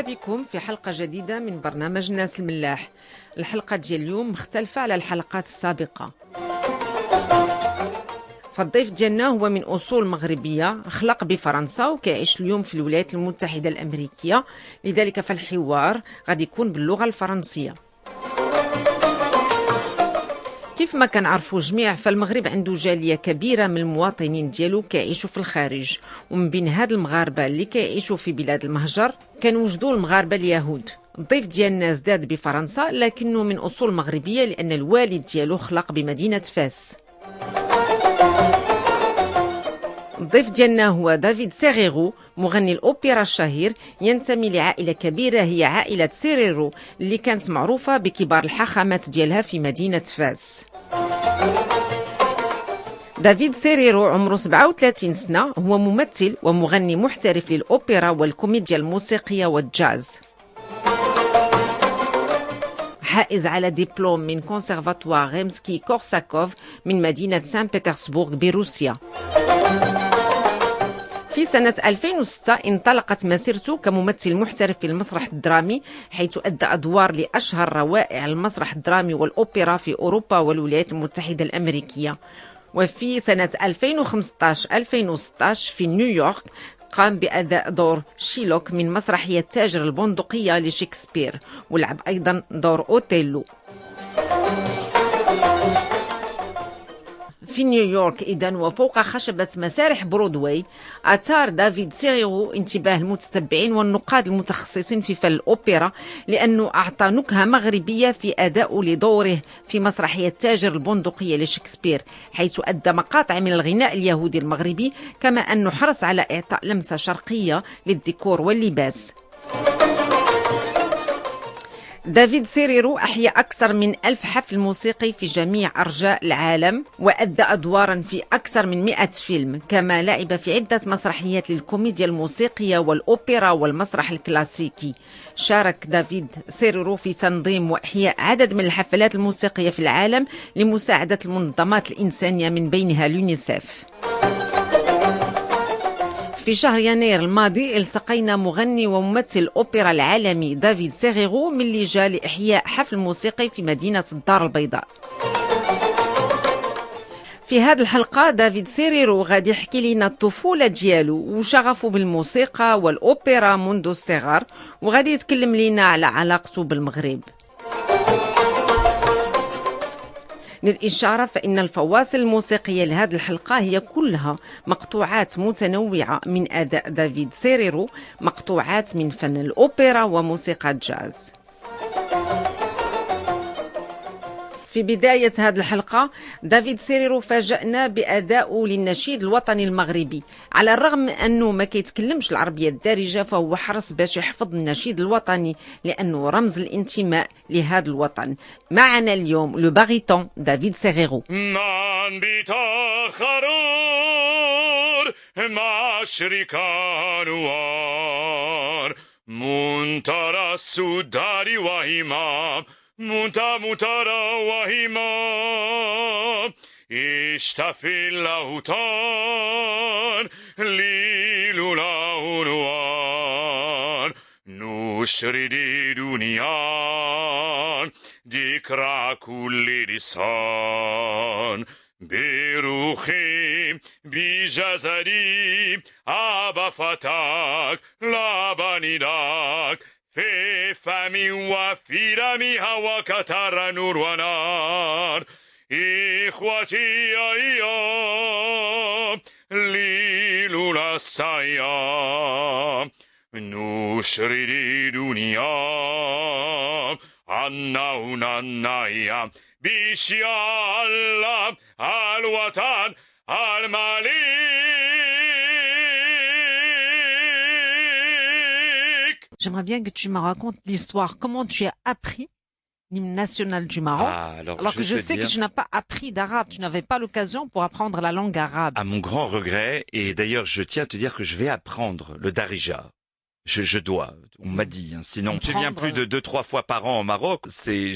بكم في حلقة جديدة من برنامج ناس الملاح. الحلقة ديال اليوم مختلفة على الحلقات السابقة. فالضيف ديالنا هو من أصول مغربية، خلق بفرنسا وكيعيش اليوم في الولايات المتحدة الأمريكية، لذلك فالحوار غادي يكون باللغة الفرنسية. كيف ما كنعرفوا جميع فالمغرب عنده جالية كبيرة من المواطنين ديالو كيعيشوا في الخارج، ومن بين هاد المغاربة اللي كيعيشوا في بلاد المهجر كنوجدوا المغاربة اليهود. الضيف ديالنا ازداد بفرنسا لكنه من أصول مغربية لأن الوالد ديالو خلق بمدينة فاس. الضيف ديالنا هو دافيد سيريرو، مغني الأوبرا الشهير، ينتمي لعائلة كبيرة هي عائلة سيريرو اللي كانت معروفة بكبار الحاخامات ديالها في مدينة فاس. دافيد سيريرو عمره 37 سنة، هو ممثل ومغني محترف للأوبرا والكوميديا الموسيقية والجاز. حائز على دبلوم من كونسرفاتوار ريمسكي كورساكوف من مدينة سان بطرسبورغ بروسيا. في سنة 2006 انطلقت مسيرته كممثل محترف في المسرح الدرامي، حيث أدى أدوار لأشهر روائع المسرح الدرامي والأوبرا في أوروبا والولايات المتحدة الأمريكية. وفي سنة 2015-2016 في نيويورك قام بأداء دور شيلوك من مسرحية تاجر البندقية لشكسبير، ولعب أيضا دور أوتيلو. في نيويورك إذن وفوق خشبة مسارح برودواي أثار دافيد سيريرو انتباه المتتبعين والنقاد المتخصصين في فن الأوبرا، لأنه أعطى نكهة مغربية في أدائه لدوره في مسرحية تاجر البندقية لشكسبير، حيث أدى مقاطع من الغناء اليهودي المغربي، كما أنه حرص على إعطاء لمسة شرقية للديكور واللباس. دافيد سيريرو أحيا أكثر من 1000 حفل موسيقي في جميع أرجاء العالم، وأدى أدوارا في أكثر من 100 فيلم، كما لعب في عدة مسرحيات للكوميديا الموسيقية والأوبرا والمسرح الكلاسيكي. شارك دافيد سيريرو في تنظيم وإحياء عدد من الحفلات الموسيقية في العالم لمساعدة المنظمات الإنسانية من بينها اليونيسيف. في شهر يناير الماضي التقينا مغني وممثل الأوبرا العالمي دافيد سيريرو من اللي جاء لإحياء حفل موسيقي في مدينة الدار البيضاء. في هذه الحلقة دافيد سيريرو غادي يحكي لنا الطفولة ديالو وشغفه بالموسيقى والأوبرا منذ الصغر، وغادي يتكلم لنا على علاقته بالمغرب. للإشارة فإن الفواصل الموسيقية لهذه الحلقة هي كلها مقطوعات متنوعة من أداء دافيد سيريرو، مقطوعات من فن الأوبرا وموسيقى الجاز. في بداية هذه الحلقة دافيد سيريرو فاجأنا بأدائه للنشيد الوطني المغربي، على الرغم من أنه ما كيتكلمش العربية الدارجة، فهو حرص باش يحفظ النشيد الوطني لأنه رمز الانتماء لهذا الوطن. معنا اليوم لو باريتون دافيد سيريرو. من بتاخرور مشركانوار منترى السوداري وهمام مترى وهما اشتفي اللوطان ليل الأنوار نشردي دنيا ذكرى كل لسان بروحي بجسدي أبا فتاك لابانيداك في فمي وفي دمي هوا كتر نور ونار إخوتي أيام ليل السيام نشردي دنيا عنا ونايا بشيا الله الوطن المليك. J'aimerais bien que tu me racontes l'histoire, comment tu as appris l'hymne national du Maroc, alors que je sais que tu n'as pas appris d'arabe, tu n'avais pas l'occasion pour apprendre la langue arabe. À mon grand regret, et d'ailleurs je tiens à te dire que je vais apprendre le darija. Je dois, on m'a dit, hein. Sinon je viens plus de 2-3 fois par an au Maroc.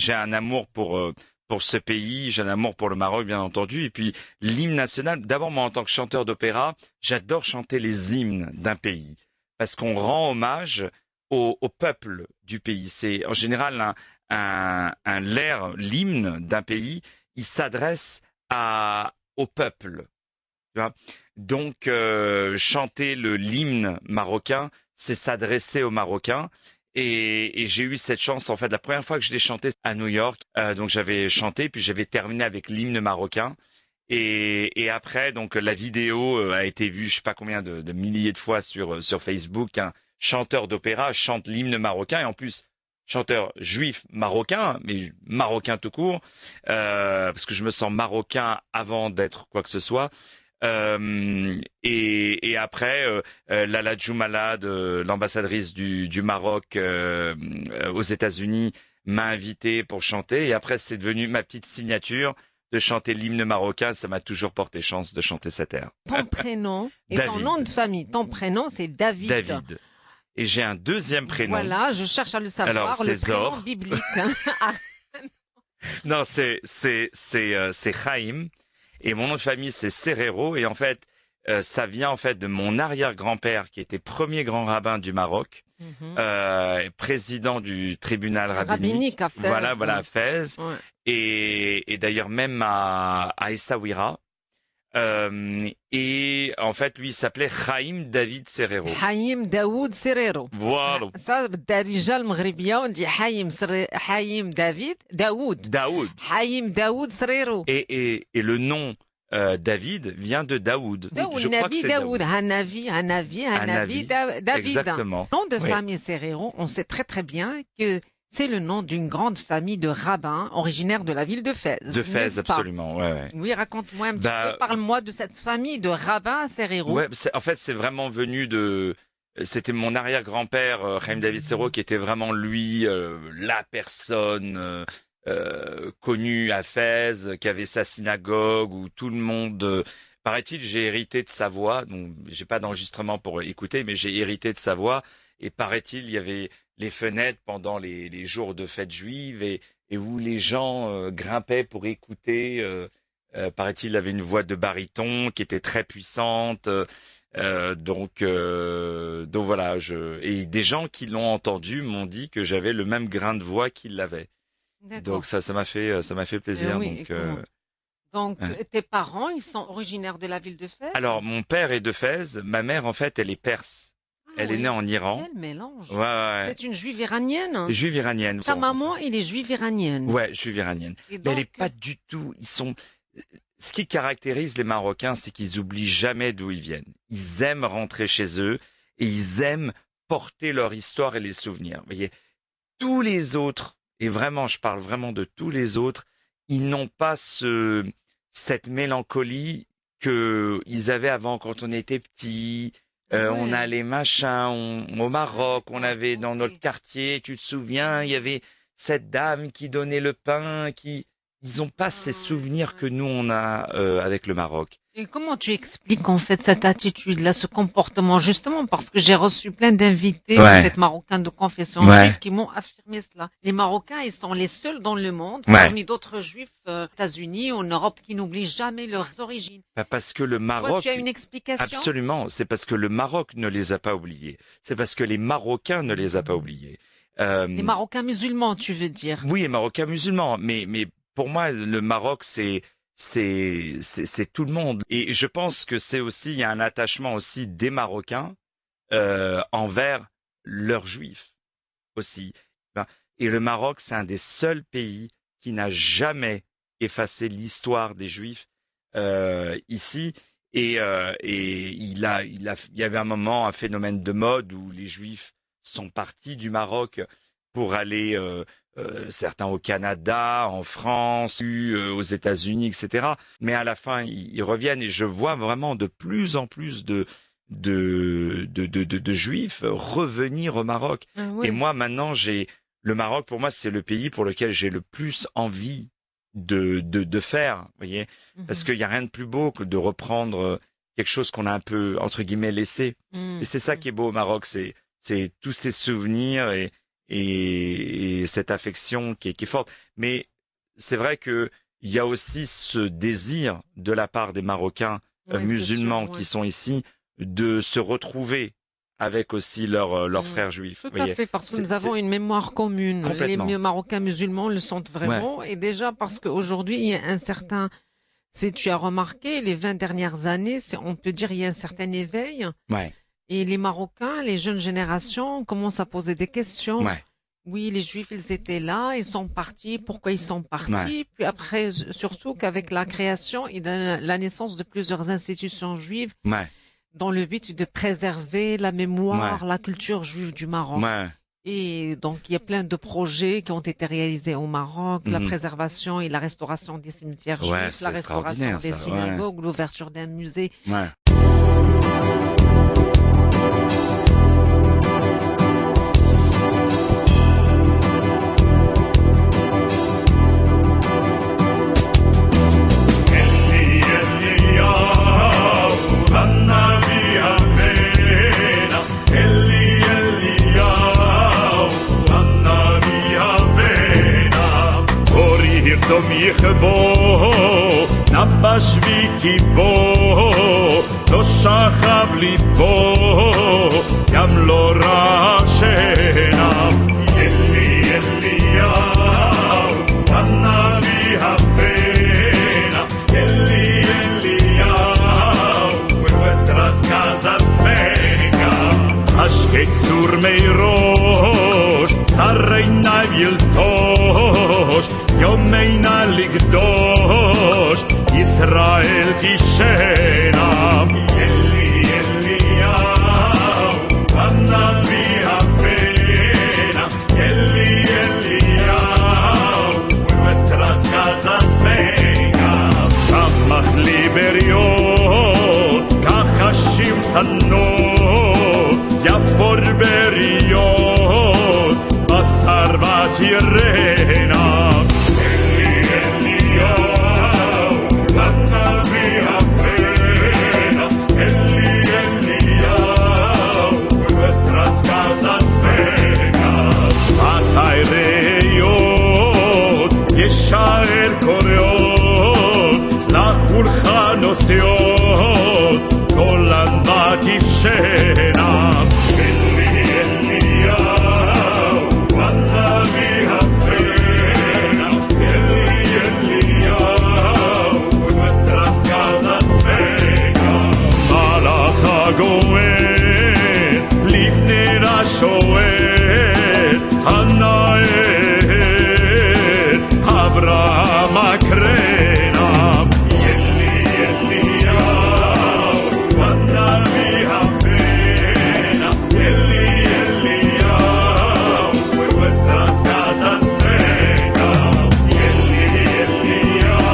J'ai un amour pour ce pays, j'ai un amour pour le Maroc bien entendu, et puis l'hymne national. D'abord moi en tant que chanteur d'opéra, j'adore chanter les hymnes d'un pays parce qu'on rend hommage au peuple du pays. C'est en général l'hymne d'un pays, il s'adresse au peuple. Tu vois. Donc, chanter l'hymne marocain, c'est s'adresser aux Marocains. Et j'ai eu cette chance, en fait, la première fois que je l'ai chanté à New York, donc j'avais chanté, puis j'avais terminé avec l'hymne marocain. Et après, donc la vidéo a été vue, je sais pas combien de milliers de fois sur Facebook. Un chanteur d'opéra chante l'hymne marocain, et en plus chanteur juif marocain, mais marocain tout court, parce que je me sens marocain avant d'être quoi que ce soit. Et après, Lala Djoumala, l'ambassadrice du Maroc aux États-Unis, m'a invité pour chanter. Et après, c'est devenu ma petite signature de chanter l'hymne marocain. Ça m'a toujours porté chance de chanter cet air. Ton prénom et ton nom de famille. Ton prénom, c'est David. David. Et j'ai un deuxième prénom. Voilà, je cherche à le savoir. Alors, le Zor. prénom biblique. Non, c'est Chaim. Et mon nom de famille, c'est Serrero. Et en fait, ça vient en fait de mon arrière-grand-père qui était premier grand rabbin du Maroc, président du tribunal rabbinique à Fès. Voilà, à Fès. Ouais. Et d'ailleurs même à Essaouira. Et en fait, lui, il s'appelait Chaim David Serrero. Chaim Daoud Serrero. Voilà. Ça, بالدارجة المغربية, on dit Chaim David Daoud. Daoud. Chaim Daoud Serrero. Et le nom David vient de Daoud. Je crois que c'est Daoud. Hanavi, David. Exactement. Nom de famille Serrero, on sait très très bien que c'est le nom d'une grande famille de rabbins originaires de la ville de Fès. De Fès, absolument. Ouais. Oui, raconte-moi un petit peu. Parle-moi de cette famille de rabbins Serrero. Ouais, en fait, c'est vraiment venu de. C'était mon arrière-grand-père, Chaim David Serrero, qui était vraiment lui la personne connue à Fès, qui avait sa synagogue où tout le monde. Paraît-il, j'ai hérité de sa voix. Donc, j'ai pas d'enregistrement pour écouter, mais j'ai hérité de sa voix. Et paraît-il, il y avait les fenêtres pendant les jours de fête juive et où les gens grimpaient pour écouter. Paraît-il, il avait une voix de baryton qui était très puissante. Donc voilà. Et des gens qui l'ont entendu m'ont dit que j'avais le même grain de voix qu'il l'avait. Donc ça m'a fait plaisir. Oui, donc tes parents, ils sont originaires de la ville de Fès? Alors mon père est de Fès. Ma mère, en fait, elle est perse. Elle est née en Iran. Quel mélange. Ouais. C'est une juive iranienne. Juive iranienne. Ta maman, elle est juive iranienne. Ouais, juive iranienne. Mais elle est pas du tout. Ce qui caractérise les Marocains, c'est qu'ils oublient jamais d'où ils viennent. Ils aiment rentrer chez eux et ils aiment porter leur histoire et les souvenirs. Vous voyez, tous les autres, et vraiment, je parle vraiment de tous les autres, ils n'ont pas cette mélancolie qu'ils avaient avant quand on était petit. On a les machins, au Maroc, on avait dans notre quartier, tu te souviens, il y avait cette dame qui donnait le pain, ils ont pas ces souvenirs que nous on a avec le Maroc. Et comment tu expliques en fait cette attitude-là, ce comportement, justement parce que j'ai reçu plein d'invités en fait marocains de confession juive qui m'ont affirmé cela. Les Marocains, ils sont les seuls dans le monde, parmi d'autres juifs aux États-Unis, en Europe, qui n'oublient jamais leurs origines. Parce que le Maroc. Toi, tu as une explication? Absolument, c'est parce que le Maroc ne les a pas oubliés. C'est parce que les Marocains ne les a pas oubliés. Les Marocains musulmans, tu veux dire? Oui, les Marocains musulmans, mais pour moi, le Maroc, c'est tout le monde. Et je pense que il y a un attachement aussi des Marocains envers leurs juifs aussi. Et le Maroc, c'est un des seuls pays qui n'a jamais effacé l'histoire des juifs ici. Et il y avait un moment, un phénomène de mode où les juifs sont partis du Maroc pour aller certains au Canada, en France, aux États-Unis, etc. Mais à la fin, ils reviennent et je vois vraiment de plus en plus de juifs revenir au Maroc. Et moi, maintenant, le Maroc, pour moi, c'est le pays pour lequel j'ai le plus envie de faire, vous voyez, parce qu'il y a rien de plus beau que de reprendre quelque chose qu'on a un peu, entre guillemets, laissé. Et c'est ça qui est beau au Maroc, c'est tous ces souvenirs et cette affection qui est forte. Mais c'est vrai que il y a aussi ce désir de la part des Marocains musulmans qui sont ici de se retrouver avec aussi leurs frères juifs. Tout à fait, parce que nous avons une mémoire commune. Les Marocains musulmans le sentent vraiment. Et déjà parce qu'aujourd'hui, il y a un certain... Si tu as remarqué, les 20 dernières années, on peut dire il y a un certain éveil. Ouais. Et les Marocains, les jeunes générations commencent à poser des questions. Ouais. Oui, les Juifs, ils étaient là, ils sont partis. Pourquoi ils sont partis? Ouais. Puis après, surtout qu'avec la création et la naissance de plusieurs institutions juives, ouais. dans le but de préserver la mémoire, la culture juive du Maroc. Ouais. Et donc, il y a plein de projets qui ont été réalisés au Maroc, la préservation et la restauration des cimetières juifs, la restauration des synagogues, l'ouverture d'un musée. Ouais. Dom יכבו, נבש וקיבו, לא שכב ליבו, גם לא רעשנה. אליהו, הנביא הבנה, אליהו, en nuestras casas venga. השקט צור מראש, שרי נביל תוש, יומיינה לקדוש, ישראל תשנה. אליהו, הנביא הבנה, אליהו, en nuestras casas venga. קמח לי בריון, כחשים צנות, יפור בריון, בשר ותירנה. ישאר קוריאות, לכולך נוסעות, כולן בתפשנה. אליהו, הנביא הבנה, אליהו, en nuestras casas venga. מלאך הגואל, לפני השואל, הנאה אברהם הקרנה. אליהו, הנביא הבנה, אליהו, en nuestras casas venga. אליהו,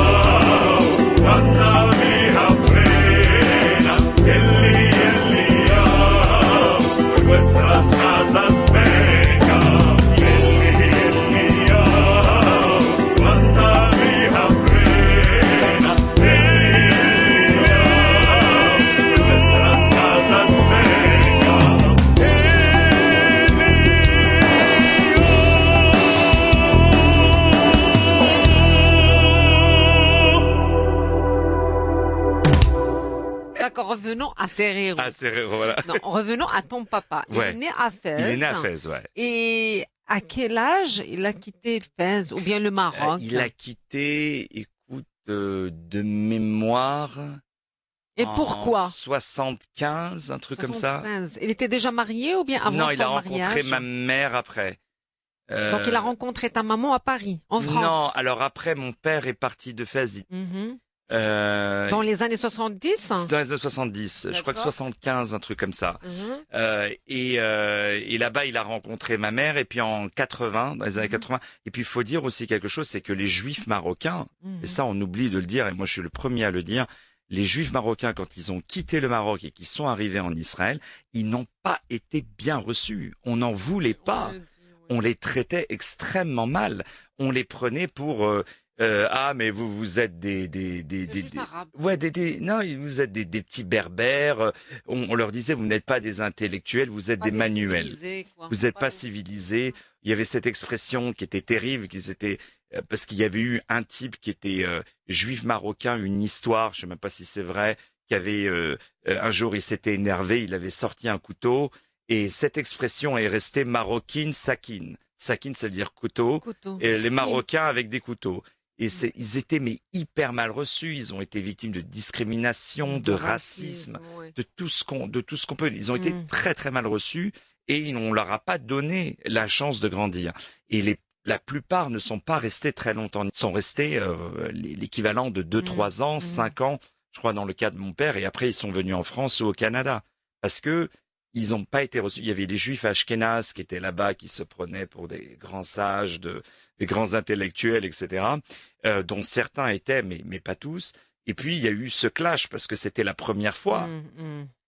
הנביא הבנה, אליהו, en nuestras casas venga. Revenons à Serrero. Voilà. Non, revenons à ton papa. Il est né à Fès. Il est né à Fès, ouais. Et à quel âge il a quitté Fès ou bien le Maroc? Il a quitté, écoute, de mémoire. Et pourquoi? 75, un truc comme ça. Il était déjà marié ou bien avant son mariage? Non, il a rencontré ma mère après. Donc il a rencontré ta maman à Paris, en France? Non, alors après, mon père est parti de Fès. Dans les années 70? Dans les années 70, je crois que 75, un truc comme ça. Et là-bas, il a rencontré ma mère, et puis en 80, dans les années 80. Et puis, il faut dire aussi quelque chose, c'est que les Juifs marocains, et ça, on oublie de le dire, et moi, je suis le premier à le dire, les Juifs marocains, quand ils ont quitté le Maroc et qu'ils sont arrivés en Israël, ils n'ont pas été bien reçus. On n'en voulait pas. On les traitait extrêmement mal. On les prenait pour... ah, mais vous êtes non, vous êtes des petits berbères. On leur disait, vous n'êtes pas des intellectuels, vous êtes des manuels. Vous n'êtes pas civilisés. Il y avait cette expression qui était terrible, parce qu'il y avait eu un type qui était juif marocain, une histoire, je sais même pas si c'est vrai, qui avait un jour il s'était énervé, il avait sorti un couteau Et cette expression est restée maroquine, sakine. Sakine, ça veut dire couteau. Et les Marocains avec des couteaux. Et ils étaient mais hyper mal reçus. Ils ont été victimes de discrimination, de racisme, de tout ce qu'on peut. Ils ont été très très mal reçus et on leur a pas donné la chance de grandir. Et la plupart ne sont pas restés très longtemps. Ils sont restés l'équivalent de 2-3 ans, 5 ans, je crois dans le cas de mon père. Et après ils sont venus en France ou au Canada parce que ils n'ont pas été reçus. Il y avait des juifs ashkénazes qui étaient là-bas, qui se prenaient pour des grands sages, des grands intellectuels, etc., dont certains étaient, mais pas tous. Et puis, il y a eu ce clash, parce que c'était la première fois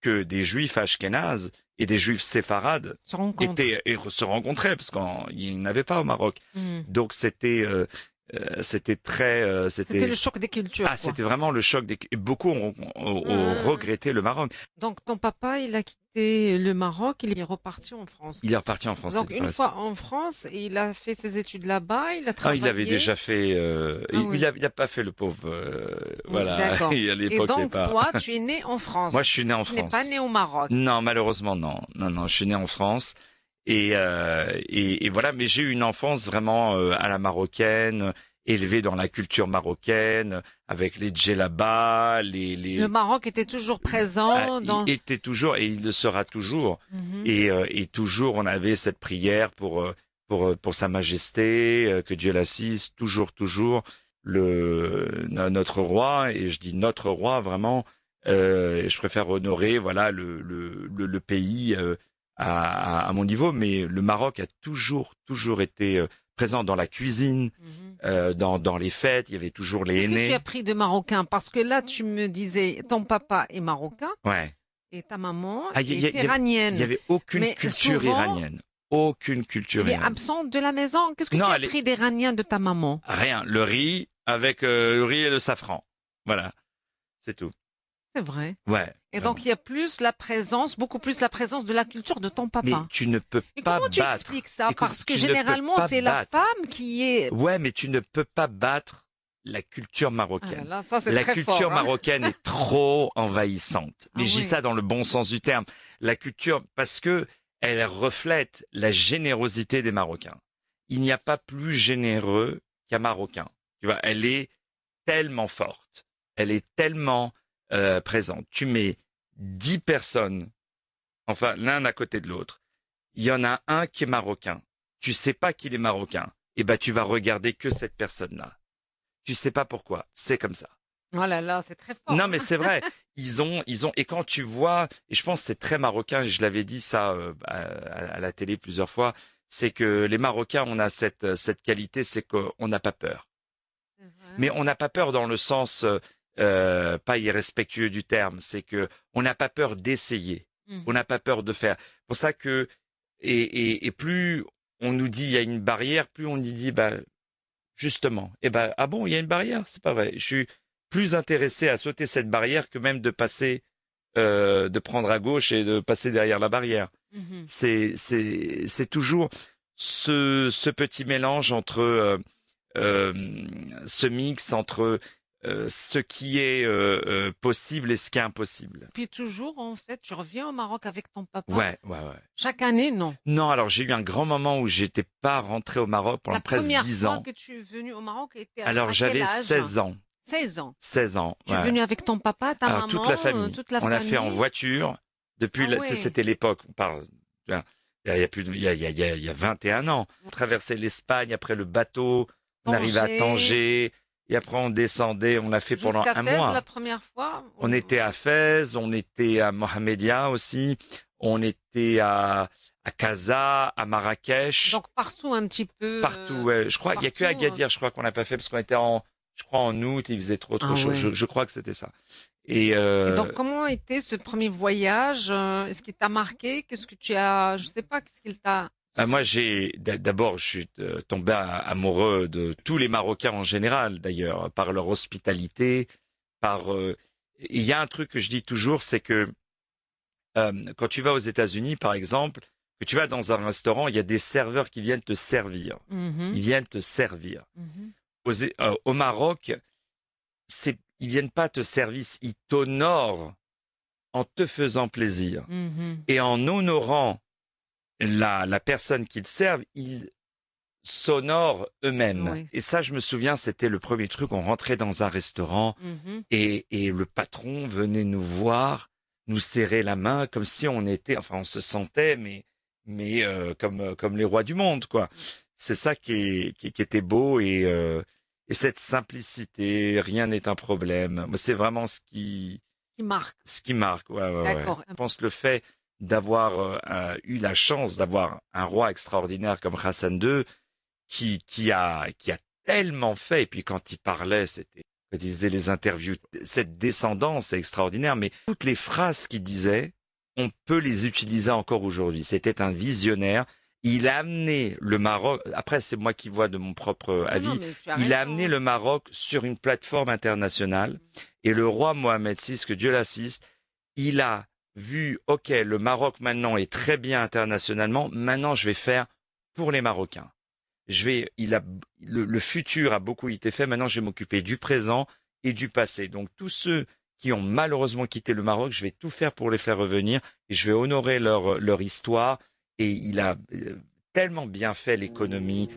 que des juifs ashkénazes et des juifs séfarades se rencontraient, parce qu'il n'y en avait pas au Maroc. Donc, c'était le choc des cultures. Ah, c'était vraiment le choc des cultures. Beaucoup ont regretté le Maroc. Donc, ton papa, il a quitté le Maroc, il est reparti en France. Il est reparti en France. Donc, une fois en France, il a fait ses études là-bas, il a travaillé. Ah, il avait déjà fait, il a pas fait le pauvre, voilà. D'accord. À l'époque, et donc, toi, tu es né en France. Moi, je suis né en France. Tu n'es pas né au Maroc. Non, malheureusement, non. Non, je suis né en France. Et voilà, mais j'ai eu une enfance vraiment à la marocaine, élevée dans la culture marocaine, avec les djellabas, Le Maroc était toujours présent il était toujours, et il le sera toujours. Et toujours, on avait cette prière pour Sa Majesté, que Dieu l'assiste, toujours, notre roi, et je dis notre roi vraiment, je préfère honorer, voilà, le pays, à mon niveau, mais le Maroc a toujours été présent dans la cuisine, dans les fêtes, il y avait toujours les aînés. Qu'est-ce que tu as appris de marocain? Parce que là, tu me disais, ton papa est marocain, ouais, et ta maman est iranienne. Il y avait aucune culture iranienne. Aucune culture iranienne. Il est absent de la maison. Qu'est-ce que tu as appris d'iranien de ta maman? Rien, le riz avec le riz et le safran. Voilà, c'est tout. C'est vrai. Ouais. Et vraiment. Donc, il y a beaucoup plus la présence de la culture de ton papa. Mais tu ne peux pas battre. Comment tu expliques ça? Écoute, parce que généralement, c'est la femme qui est... Ouais, mais tu ne peux pas battre la culture marocaine. Ah là, ça, la culture marocaine est trop envahissante. Mais je dis ça dans le bon sens du terme. La culture, parce que elle reflète la générosité des Marocains. Il n'y a pas plus généreux qu'un Marocain. Tu vois, elle est tellement forte. Elle est tellement... présente. Tu mets 10 personnes, enfin l'un à côté de l'autre. Il y en a un qui est marocain. Tu sais pas qu'il est marocain. Et ben tu vas regarder que cette personne-là. Tu sais pas pourquoi. C'est comme ça. Oh là là, c'est très fort. Non mais c'est vrai. Ils ont et quand tu vois, et je pense que c'est très marocain. Je l'avais dit ça à la télé plusieurs fois. C'est que les Marocains, on a cette qualité, c'est qu'on n'a pas peur. Mais on n'a pas peur dans le sens pas irrespectueux du terme, c'est que on n'a pas peur d'essayer, on n'a pas peur de faire. Pour ça que et plus on nous dit il y a une barrière, plus on y dit justement, ah bon, il y a une barrière, c'est pas vrai. Je suis plus intéressé à sauter cette barrière que même de passer, de prendre à gauche et de passer derrière la barrière. C'est toujours ce petit mélange entre ce mix entre ce qui est possible et ce qui est impossible. Puis toujours, en fait, tu reviens au Maroc avec ton papa. Ouais. Chaque année, non? Non, alors j'ai eu un grand moment où j'étais pas rentré au Maroc pendant presque 10 ans. La première fois que tu es venu au Maroc était à alors j'avais quel âge? 16 ans. 16 ans. 16 ans. Tu es venu avec ton papa, ta maman, toute la famille. On l'a fait en voiture depuis. C'était l'époque. On parle. Il y a 21 ans. On traversait l'Espagne après le bateau. On arrivait à Tanger. Et après, on descendait, on l'a fait pendant un Fès, mois. La première fois. On était à Fès, on était à Mohamedia aussi, on était à Casa, à Marrakech. Donc partout un petit peu. Partout, ouais. Je crois, il y a que Agadir, je crois qu'on n'a pas fait parce qu'on était en août, il faisait trop chaud. Ouais. Je crois que c'était ça. Et donc comment était ce premier voyage? Est-ce qu'il t'a marqué? Qu'est-ce que tu as, je sais pas, qu'est-ce qu'il t'a... Moi, d'abord, je suis tombé amoureux de tous les Marocains en général, d'ailleurs, par leur hospitalité, il y a un truc que je dis toujours, c'est que quand tu vas aux États-Unis, par exemple, que tu vas dans un restaurant, il y a des serveurs qui viennent te servir. Ils viennent te servir. Au Maroc, ils viennent pas te servir, ils t'honorent en te faisant plaisir et en honorant la personne qu'ils servent, ils s'honorent eux-mêmes. Oui. Et ça, je me souviens, c'était le premier truc. On rentrait dans un restaurant et le patron venait nous voir, nous serrer la main comme si on était, enfin, on se sentait, mais comme les rois du monde, quoi. C'est ça qui était beau et cette simplicité, rien n'est un problème. Moi, c'est vraiment ce qui marque. Ce qui marque, ouais. D'accord. Je pense le fait d'avoir eu la chance d'avoir un roi extraordinaire comme Hassan II, qui a tellement fait. Et puis quand il parlait, quand il faisait les interviews, cette descendance est extraordinaire. Mais toutes les phrases qu'il disait, on peut les utiliser encore aujourd'hui. C'était un visionnaire. Il a amené le Maroc, après c'est moi qui vois de mon propre avis, il a amené le Maroc sur une plateforme internationale et le roi Mohamed VI, que Dieu l'assiste, il a vu, ok, le Maroc maintenant est très bien internationalement, maintenant je vais faire pour les Marocains. Le futur a beaucoup été fait, maintenant je vais m'occuper du présent et du passé. Donc tous ceux qui ont malheureusement quitté le Maroc, je vais tout faire pour les faire revenir et je vais honorer leur histoire. Et il a tellement bien fait l'économie.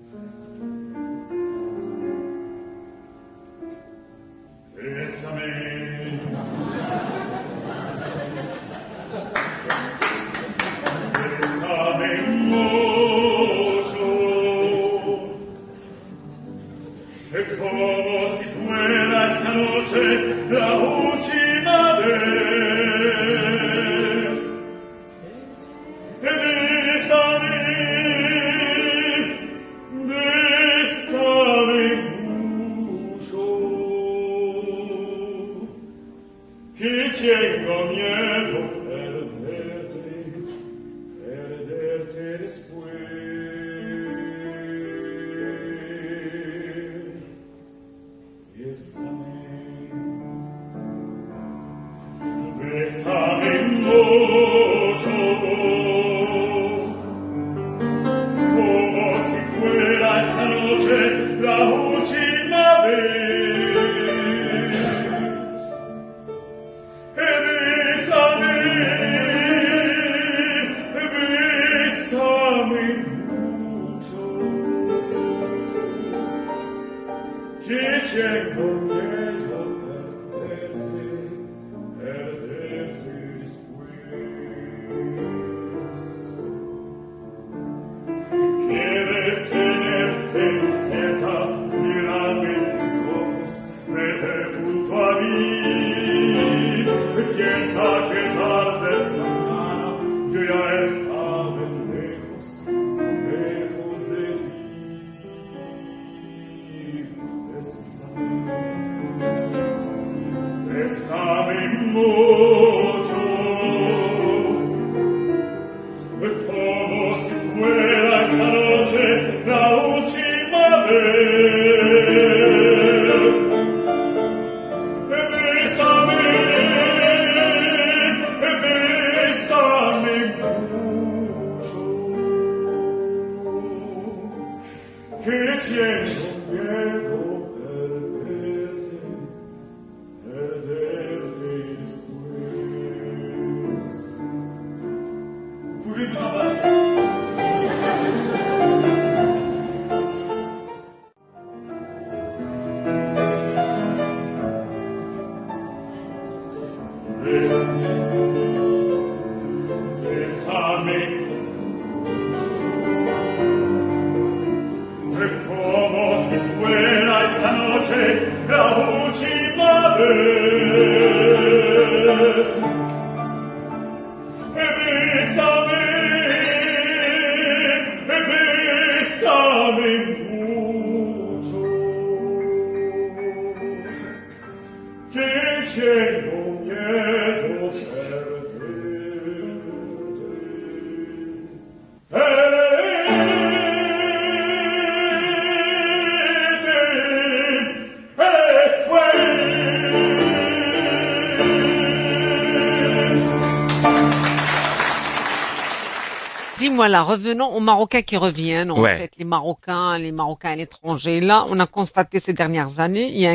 dis-moi là, revenons aux Marocains qui reviennent, en fait, les Marocains à l'étranger. Là, on a constaté ces dernières années, il y a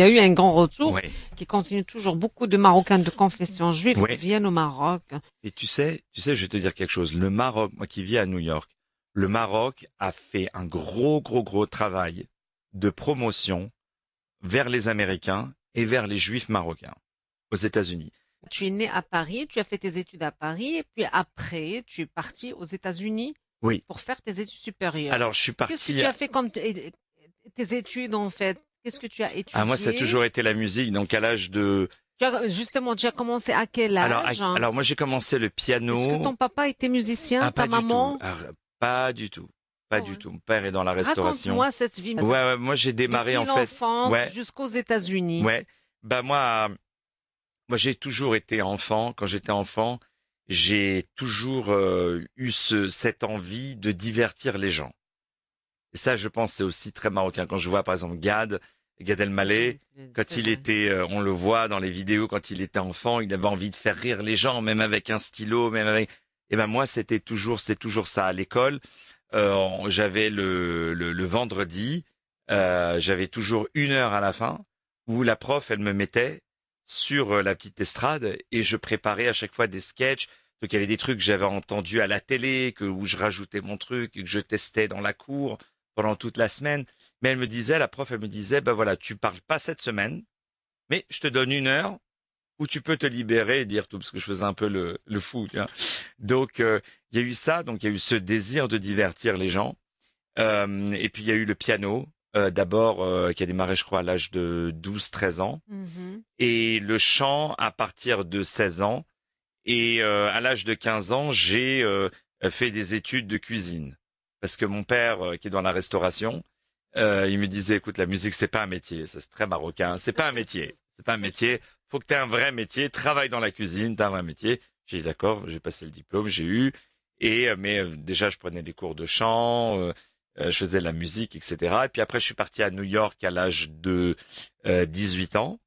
eu un grand retour qui continue toujours. Beaucoup de Marocains de confession juive viennent au Maroc. Et tu sais, je vais te dire quelque chose. Le Maroc, moi qui vis à New York, le Maroc a fait un gros travail de promotion vers les Américains et vers les Juifs marocains aux États-Unis. Tu es né à Paris, tu as fait tes études à Paris, et puis après, tu es parti aux États-Unis pour faire tes études supérieures. Alors, je suis parti... Qu'est-ce que tu as fait comme tes études, en fait? Qu'est-ce que tu as étudié? Moi, ça a toujours été la musique, donc à l'âge de... Justement, tu as commencé à quel âge? Alors, moi, j'ai commencé le piano... Est-ce que ton papa était musicien, ta maman? Pas du tout. Pas du tout. Mon père est dans la restauration. Raconte-moi cette vie. Ouais, moi, j'ai démarré, depuis en fait... l'enfance jusqu'aux États-Unis. Ouais. Moi, j'ai toujours été enfant. Quand j'étais enfant, j'ai toujours eu cette envie de divertir les gens. Et ça, je pense, c'est aussi très marocain. Quand je vois, par exemple, Gad Elmaleh, quand il était, on le voit dans les vidéos, quand il était enfant, il avait envie de faire rire les gens, même avec un stylo, même avec... Et ben moi, c'était toujours ça. À l'école, j'avais le vendredi, j'avais toujours 1 heure à la fin où la prof, elle me mettait sur la petite estrade et je préparais à chaque fois des sketchs. Donc il y avait des trucs que j'avais entendus à la télé, où je rajoutais mon truc, que je testais dans la cour pendant toute la semaine. Mais la prof, elle me disait, ben voilà, tu parles pas cette semaine, mais je te donne 1 heure où tu peux te libérer et dire tout, parce que je faisais un peu le fou. Tu vois. Donc il y a eu ça, donc il y a eu ce désir de divertir les gens. Et puis il y a eu le piano. D'abord, qui a démarré, je crois, à l'âge de 12-13 ans. Et le chant à partir de 16 ans. Et à l'âge de 15 ans, j'ai fait des études de cuisine. Parce que mon père, qui est dans la restauration, il me disait, écoute, la musique, c'est pas un métier. Ça, c'est très marocain. C'est pas un métier. C'est pas un métier. Faut que tu aies un vrai métier. Travaille dans la cuisine, tu as un vrai métier. J'ai dit, d'accord, j'ai passé le diplôme, j'ai eu. Mais déjà, je prenais des cours de chant. Je faisais de la musique, etc. Et puis après, je suis parti à New York à l'âge de 18 ans.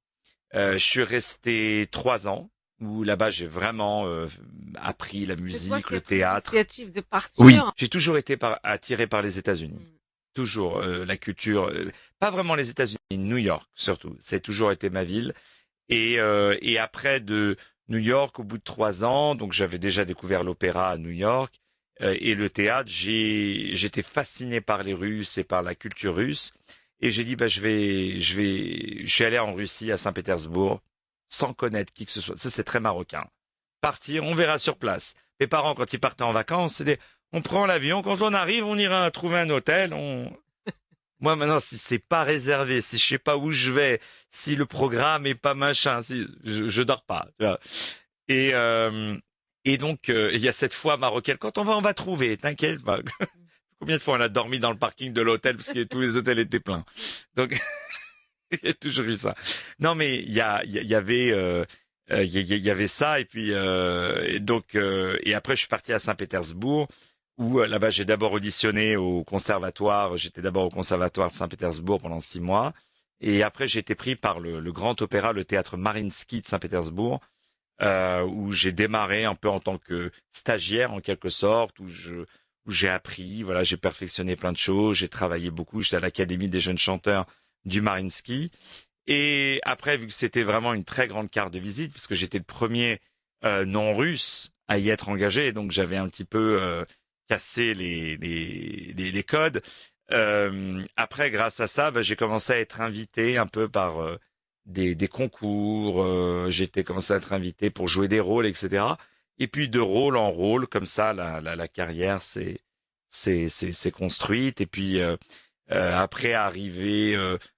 Je suis resté 3 ans, où là-bas, j'ai vraiment appris la musique, le théâtre. L'initiative de partir. Oui, j'ai toujours été attiré par les États-Unis. Toujours, la culture. Pas vraiment les États-Unis, New York surtout. Ça a toujours été ma ville. Et après de New York, au bout de 3 ans, donc j'avais déjà découvert l'opéra à New York. Et le théâtre, j'étais fasciné par les Russes et par la culture russe. Et j'ai dit, je suis allé en Russie, à Saint-Pétersbourg, sans connaître qui que ce soit. Ça, c'est très marocain. Partir, on verra sur place. Mes parents, quand ils partaient en vacances, on prend l'avion, quand on arrive, on ira trouver un hôtel, Moi, maintenant, si c'est pas réservé, si je sais pas où je vais, si le programme est pas machin, je dors pas, tu vois. Et donc, il y a cette foi marocaine. Quand on va trouver, t'inquiète pas. Combien de fois on a dormi dans le parking de l'hôtel parce que tous les hôtels étaient pleins. Donc, il y a toujours eu ça. Non, mais il y avait ça. Et puis, et après, je suis parti à Saint-Pétersbourg où là-bas, j'ai d'abord auditionné au conservatoire. J'étais d'abord au conservatoire de Saint-Pétersbourg pendant 6 mois. Et après, j'ai été pris par le grand opéra, le théâtre Mariinsky de Saint-Pétersbourg. Où j'ai démarré un peu en tant que stagiaire en quelque sorte, où j'ai appris, voilà, j'ai perfectionné plein de choses, j'ai travaillé beaucoup, j'étais à l'Académie des jeunes chanteurs du Mariinsky. Et après, vu que c'était vraiment une très grande carte de visite, parce que j'étais le premier non-russe à y être engagé, donc j'avais un petit peu cassé les codes. Après, grâce à ça, j'ai commencé à être invité un peu par des concours, j'étais commencé à être invité pour jouer des rôles, etc. Et puis de rôle en rôle, comme ça, la carrière s'est construite. Et puis après, arrivé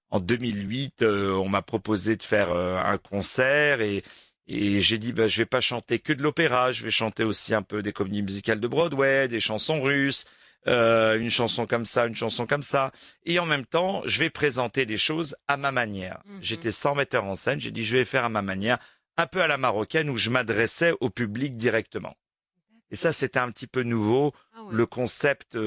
en 2008, on m'a proposé de faire un concert et j'ai dit, je vais pas chanter que de l'opéra, je vais chanter aussi un peu des comédies musicales de Broadway, des chansons russes. Une chanson comme ça, une chanson comme ça. Et en même temps, je vais présenter des choses à ma manière. J'étais sans metteur en scène. J'ai dit, je vais faire à ma manière, un peu à la marocaine, où je m'adressais au public directement. Et ça, c'était un petit peu nouveau, le concept,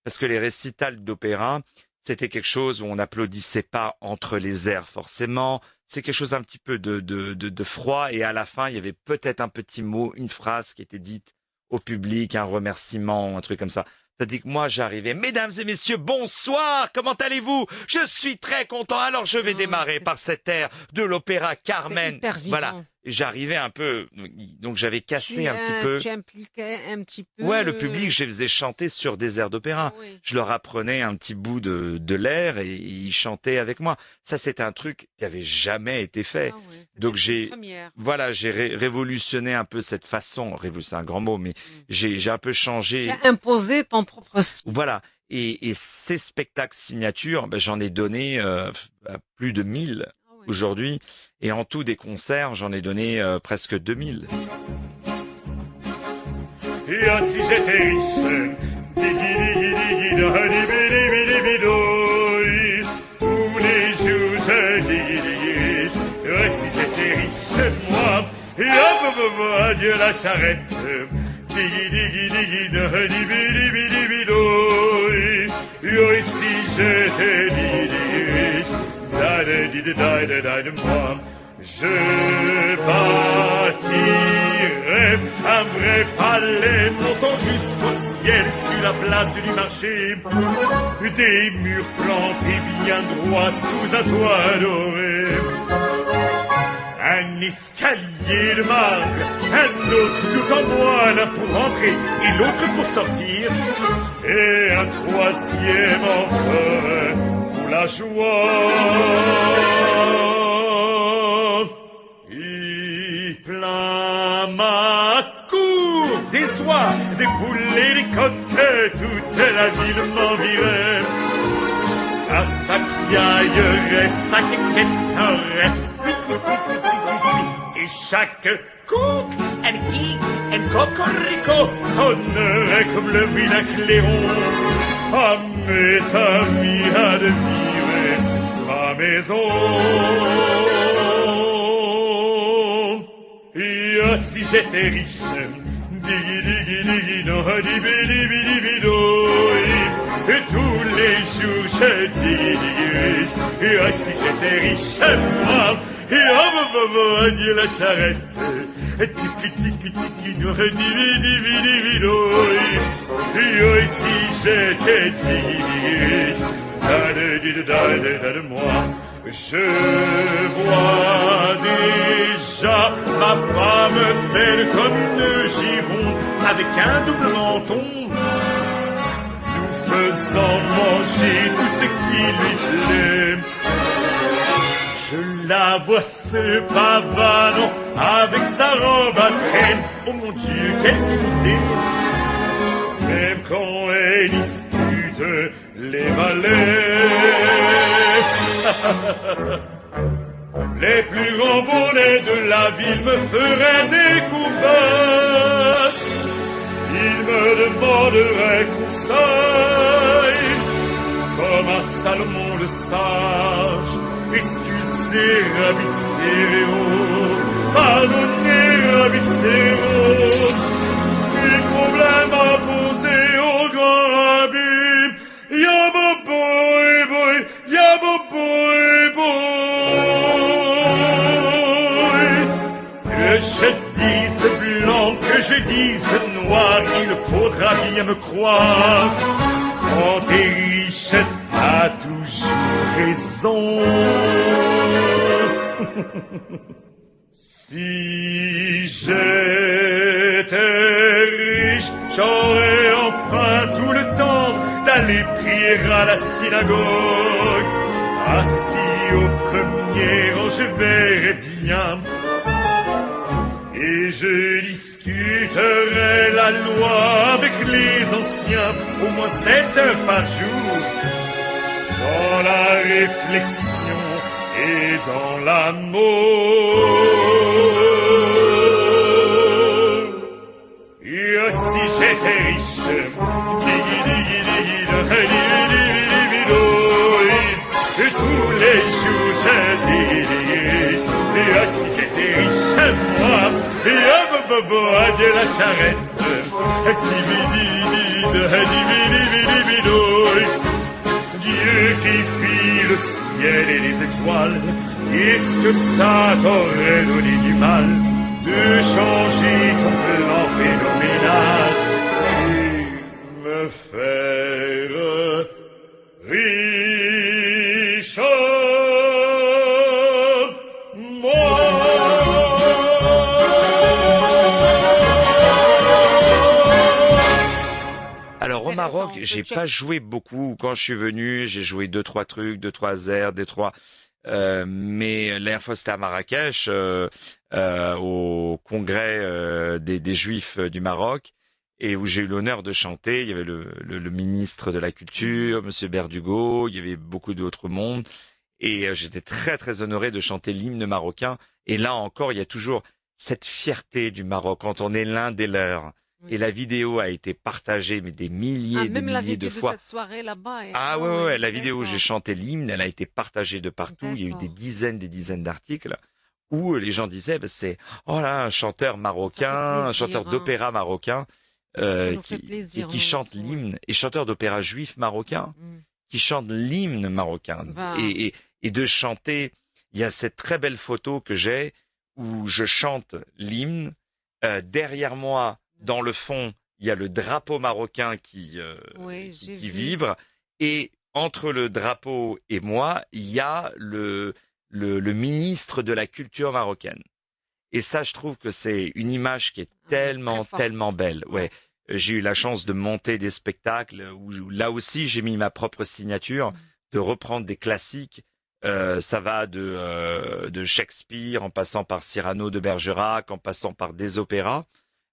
parce que les récitals d'opéra, c'était quelque chose où on n'applaudissait pas entre les airs forcément. C'est quelque chose un petit peu de froid. Et à la fin, il y avait peut-être un petit mot, une phrase qui était dite au public un remerciement, un truc comme ça. C'est-à-dire que moi, j'arrivais, mesdames et messieurs, bonsoir, comment allez-vous? Je suis très content. Alors, je vais démarrer par cet air de l'opéra Carmen. Voilà. J'arrivais un peu, donc j'avais cassé un petit peu. Tu impliquais un petit peu. Ouais, le public, je les faisais chanter sur des airs d'opéra. Oui. Je leur apprenais un petit bout de l'air et ils chantaient avec moi. Ça, c'était un truc qui avait jamais été fait. Donc j'ai révolutionné un peu cette façon. C'est un grand mot, mais j'ai un peu changé. Tu as imposé ton propre style. Voilà. Et ces spectacles signatures, j'en ai donné à plus de 1000 aujourd'hui. Et en tout, des concerts, j'en ai donné presque 2000. Et si j'étais riche, tous les jours je dis, si j'étais riche, moi, adieu la charrette. Et si j'étais riche, moi, je bâtirais un vrai palais montant jusqu'au ciel sur la place du marché, des murs plantés bien droits sous un toit doré, un escalier de marbre, un autre tout en bois, l'un pour entrer et l'autre pour sortir, et un troisième encore pour la joie. Il plaint ma cour des oies, des poules et des coqs, toute la ville m'envirait. À sa piaillerait, sa quéquetterait, et chaque couc, un geek, un cocorico sonnerait comme le bruit d'un clairon. À mes amis admirer ma maison. Et si j'étais riche, et tous les jours je dis, et si j'étais riche, moi, et adieu la charrette, et si j'étais riche, moi, je vois déjà ma femme belle comme une gironde avec un double menton, nous faisant manger tout ce qui lui plaît. Je la vois se pavanant avec sa robe à crème. Oh mon Dieu, quelle dignité! Même quand elle dispute les valets. Les plus grands bonnets de la ville me feraient des coups. Ils me demanderaient conseil, comme un Salomon le sage. Excusez, Rabicéro, pardonnez, Rabicéro, les problèmes à poser au grand rabbi. Yabo boy boy, yabo boy boy. Que je dise blanc, que je dise noir, il faudra bien me croire. Quand t'es riche, t'as toujours raison. Si j'étais riche, j'aurais enfin tout le temps d'aller prier à la synagogue. Assis au premier rang, je verrais bien. Et je discuterai la loi avec les anciens, au moins 7 heures par jour, dans la réflexion et dans l'amour. Et si j'étais riche, et tous les jours je dis, et si j'étais riche, moi, et adieu la charrette, Dieu qui fit le ciel et les étoiles, est-ce que ça t'aurait donné du mal? de changer ton plan phénoménal et me faire riche. Alors au Maroc, j'ai pas joué beaucoup. Quand je suis venu, j'ai joué 2-3 trucs, 2-3 airs, mais la dernière fois c'était à Marrakech, au congrès des Juifs du Maroc, et où j'ai eu l'honneur de chanter. Il y avait le ministre de la Culture, Monsieur Berdugo, il y avait beaucoup d'autres mondes, et j'étais très très honoré de chanter l'hymne marocain. Et là encore, il y a toujours cette fierté du Maroc quand on est l'un des leurs. Et la vidéo a été partagée mais des milliers de fois. De cette soirée là-bas. Ah ouais, la vidéo où j'ai chanté l'hymne, elle a été partagée de partout. Il y a eu des dizaines d'articles où les gens disaient, c'est oh là, un chanteur marocain, un chanteur d'opéra marocain qui chante l'hymne, et chanteur d'opéra juif marocain qui chante l'hymne marocain. Et de chanter, il y a cette très belle photo que j'ai où je chante l'hymne, derrière moi. Dans le fond, il y a le drapeau marocain qui vibre, et entre le drapeau et moi, il y a le ministre de la culture marocaine. Et ça, je trouve que c'est une image qui est tellement belle. Ouais. J'ai eu la chance de monter des spectacles où là aussi j'ai mis ma propre signature, de reprendre des classiques. Ça va de Shakespeare, en passant par Cyrano de Bergerac, en passant par des opéras.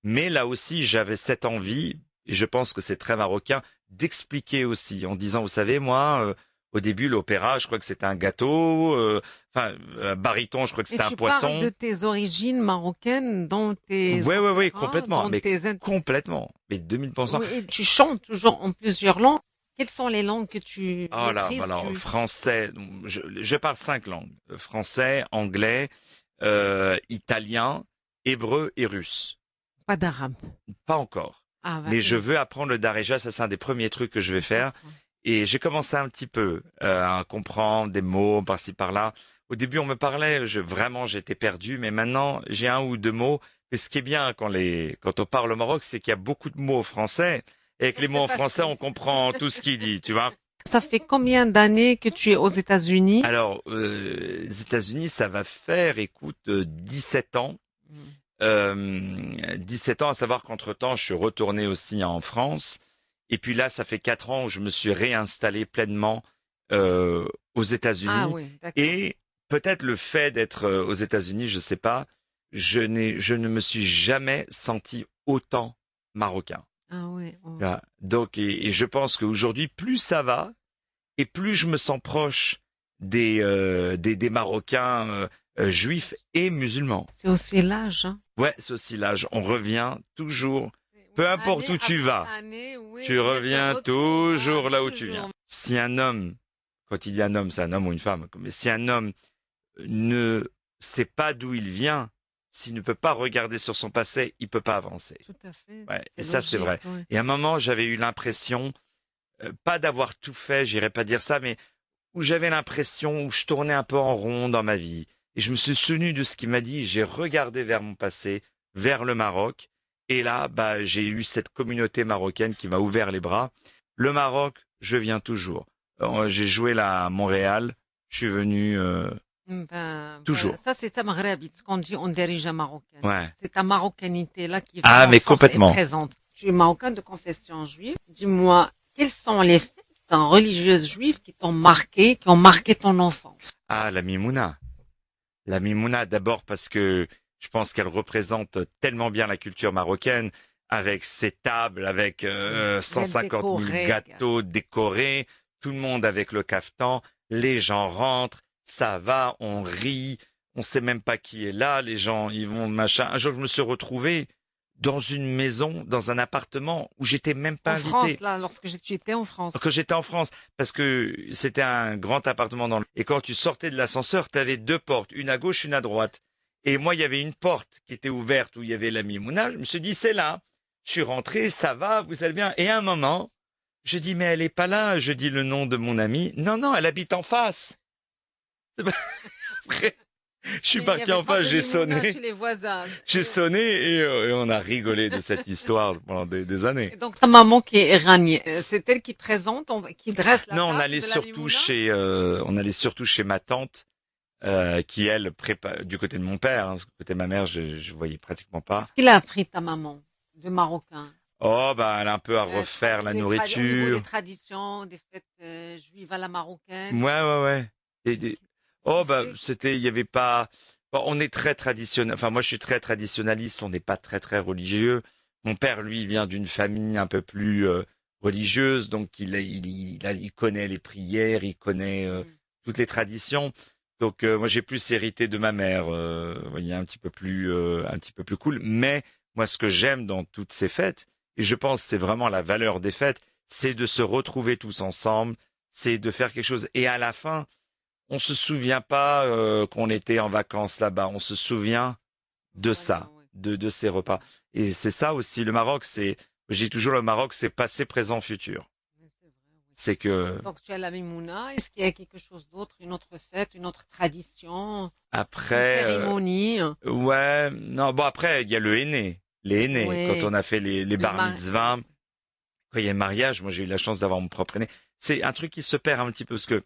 Mais là aussi, j'avais cette envie, et je pense que c'est très marocain, d'expliquer aussi, en disant, vous savez, moi, au début, l'opéra, je crois que c'était un gâteau, baryton, je crois que c'était un poisson. Tu parles de tes origines marocaines dans tes opéras, oui, complètement, complètement, mais 2000%. Oui, et tu chantes toujours en plusieurs langues. Quelles sont les langues que tu maîtrises? Alors, français, je parle 5 langues. Français, anglais, italien, hébreu et russe. Pas d'arabe. Pas encore. Mais je veux apprendre le darija, ça c'est un des premiers trucs que je vais faire. Et j'ai commencé un petit peu à comprendre des mots par-ci par-là. Au début, on me parlait, vraiment j'étais perdu, mais maintenant j'ai 1 ou 2 mots. Mais ce qui est bien quand on parle au Maroc, c'est qu'il y a beaucoup de mots français. Et avec les mots en français, on comprend tout ce qu'il dit, tu vois. Ça fait combien d'années que tu es aux États-Unis? Alors, les États-Unis, ça va faire, 17 ans. 17 ans, à savoir qu'entre-temps, je suis retourné aussi en France. Et puis là, ça fait 4 ans où je me suis réinstallé pleinement aux États-Unis. Ah oui, d'accord. Et peut-être le fait d'être aux États-Unis, je sais pas, je ne me suis jamais senti autant marocain. Ah oui. Là. Donc, et je pense qu'aujourd'hui, plus ça va, et plus je me sens proche des Marocains juifs et musulmans. C'est aussi l'âge, hein? Ouais, c'est aussi l'âge. On revient toujours, peu importe où tu vas, tu reviens toujours là où tu viens. Si un homme, quand il dit un homme, c'est un homme ou une femme, mais si un homme ne sait pas d'où il vient, s'il ne peut pas regarder sur son passé, il peut pas avancer. Tout à fait. Ouais, et ça, c'est vrai. Ouais. Et à un moment, j'avais eu l'impression, pas d'avoir tout fait, j'irais pas dire ça, mais où j'avais l'impression où je tournais un peu en rond dans ma vie. Et je me suis souvenu de ce qu'il m'a dit, j'ai regardé vers mon passé, vers le Maroc, et là, j'ai eu cette communauté marocaine qui m'a ouvert les bras. Le Maroc, je viens toujours. J'ai joué là à Montréal, je suis venu toujours. Voilà. Ça, c'est ta maghrébite, ce qu'on dit, on dirige un marocain. Ouais. C'est ta marocanité là qui mais complètement. est présente. Tu es marocain de confession juive. Dis-moi, quelles sont les fêtes religieuses juives qui t'ont marqué, qui ont marqué ton enfance? Ah, la Mimouna. La Mimouna, d'abord parce que je pense qu'elle représente tellement bien la culture marocaine, avec ses tables, avec 150 000 gâteaux décorés, tout le monde avec le caftan, les gens rentrent, ça va, on rit, on sait même pas qui est là, les gens, ils vont machin. Un jour, je me suis retrouvé dans une maison, dans un appartement où j'étais même pas invité. En France, là, lorsque tu étais en France. Que j'étais en France, parce que c'était un grand appartement et quand tu sortais de l'ascenseur, tu avais 2 portes, une à gauche, une à droite. Et moi, il y avait une porte qui était ouverte où il y avait la Mimouna. Je me suis dit, c'est là. Je suis rentré, ça va, vous allez bien. Et à un moment, je dis, mais elle est pas là. Je dis le nom de mon amie. Non, elle habite en face. Après, Je suis parti en face, j'ai sonné. Chez les voisins. J'ai sonné et on a rigolé de cette histoire pendant des années. Et donc ta maman qui est iranienne, c'est elle qui présente, qui dresse la table. Non, on allait surtout chez ma tante, qui elle prépare du côté de mon père, hein, parce que du côté de ma mère, je voyais pratiquement pas. Qu'est-ce qu'il a appris ta maman de marocain? Oh, bah, elle a un peu à refaire la nourriture. Au niveau des traditions, des fêtes juives à la marocaine. Ouais. Oh, bah, il y avait pas, bon, on est très traditionnel, enfin, moi, je suis très traditionnaliste, on n'est pas très, très religieux. Mon père, lui, vient d'une famille un peu plus religieuse, donc il connaît les prières, il connaît toutes les traditions. Donc, moi, j'ai plus hérité de ma mère, vous voyez, un petit peu plus cool. Mais, moi, ce que j'aime dans toutes ces fêtes, et je pense que c'est vraiment la valeur des fêtes, c'est de se retrouver tous ensemble, c'est de faire quelque chose. Et à la fin, on se souvient pas qu'on était en vacances là-bas, on se souvient de ça, de ces repas. Et c'est ça aussi, le Maroc, je dis toujours, le Maroc, c'est passé, présent, futur. C'est que... Donc tu as la Mimouna, est-ce qu'il y a quelque chose d'autre, une autre fête, une autre tradition, après, une cérémonie? Ouais, non, bon après, il y a le henné. Les aînés, quand on a fait les bar mitzvahs, quand il y a un mariage, moi j'ai eu la chance d'avoir mon propre aîné. C'est un truc qui se perd un petit peu, parce que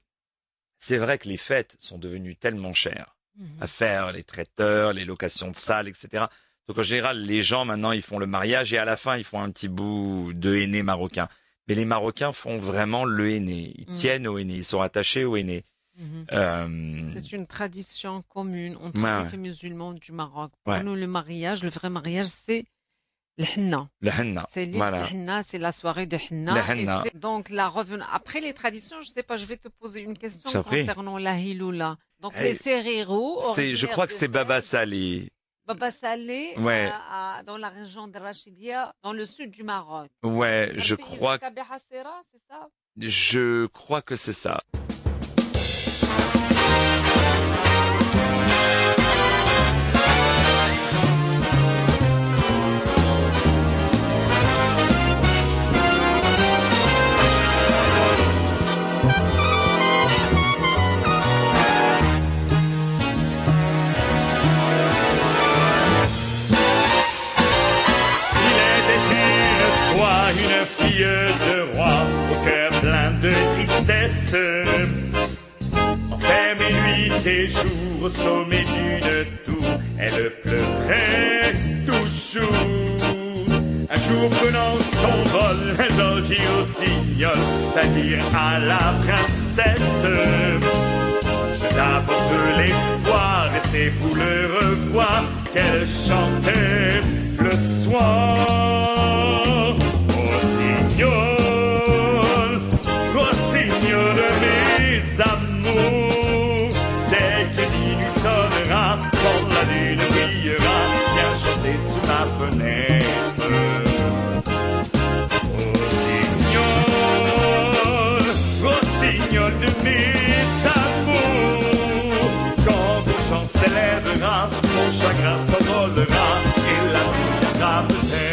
c'est vrai que les fêtes sont devenues tellement chères à faire, les traiteurs, les locations de salles, etc. Donc en général, les gens maintenant, ils font le mariage et à la fin, ils font un petit bout de henné marocain. Mais les Marocains font vraiment le henné, ils tiennent au henné, ils sont attachés au henné. C'est une tradition commune entre juifs et musulmans du Maroc. Pour nous, le vrai mariage, c'est le henna. Le henna. C'est le henna, c'est la soirée de henna. Donc, après les traditions, je sais pas, je vais te poser une question concernant la hiloula. Donc, les sérirou. Je crois que c'est Baba Salé. Baba Salé, dans la région de Rachidia, dans le sud du Maroc. Ouais, je crois. C'est ça? Je crois que c'est ça. De roi, au cœur plein de tristesse, enfermée nuit et jour au sommet d'une tour, elle pleurait toujours. Un jour prenant son vol, elle sortit au signal, va dire à la princesse: je t'apporte l'espoir, et c'est pour le revoir qu'elle chantait le soir. Rossignol de mes amours, dès que minuit sonnera, quand la lune brillera, viens chanter sous ma fenêtre. Rossignol de mes amours, quand ton chant s'élèvera, mon chagrin s'envolera, et la nuit viendra peut-être.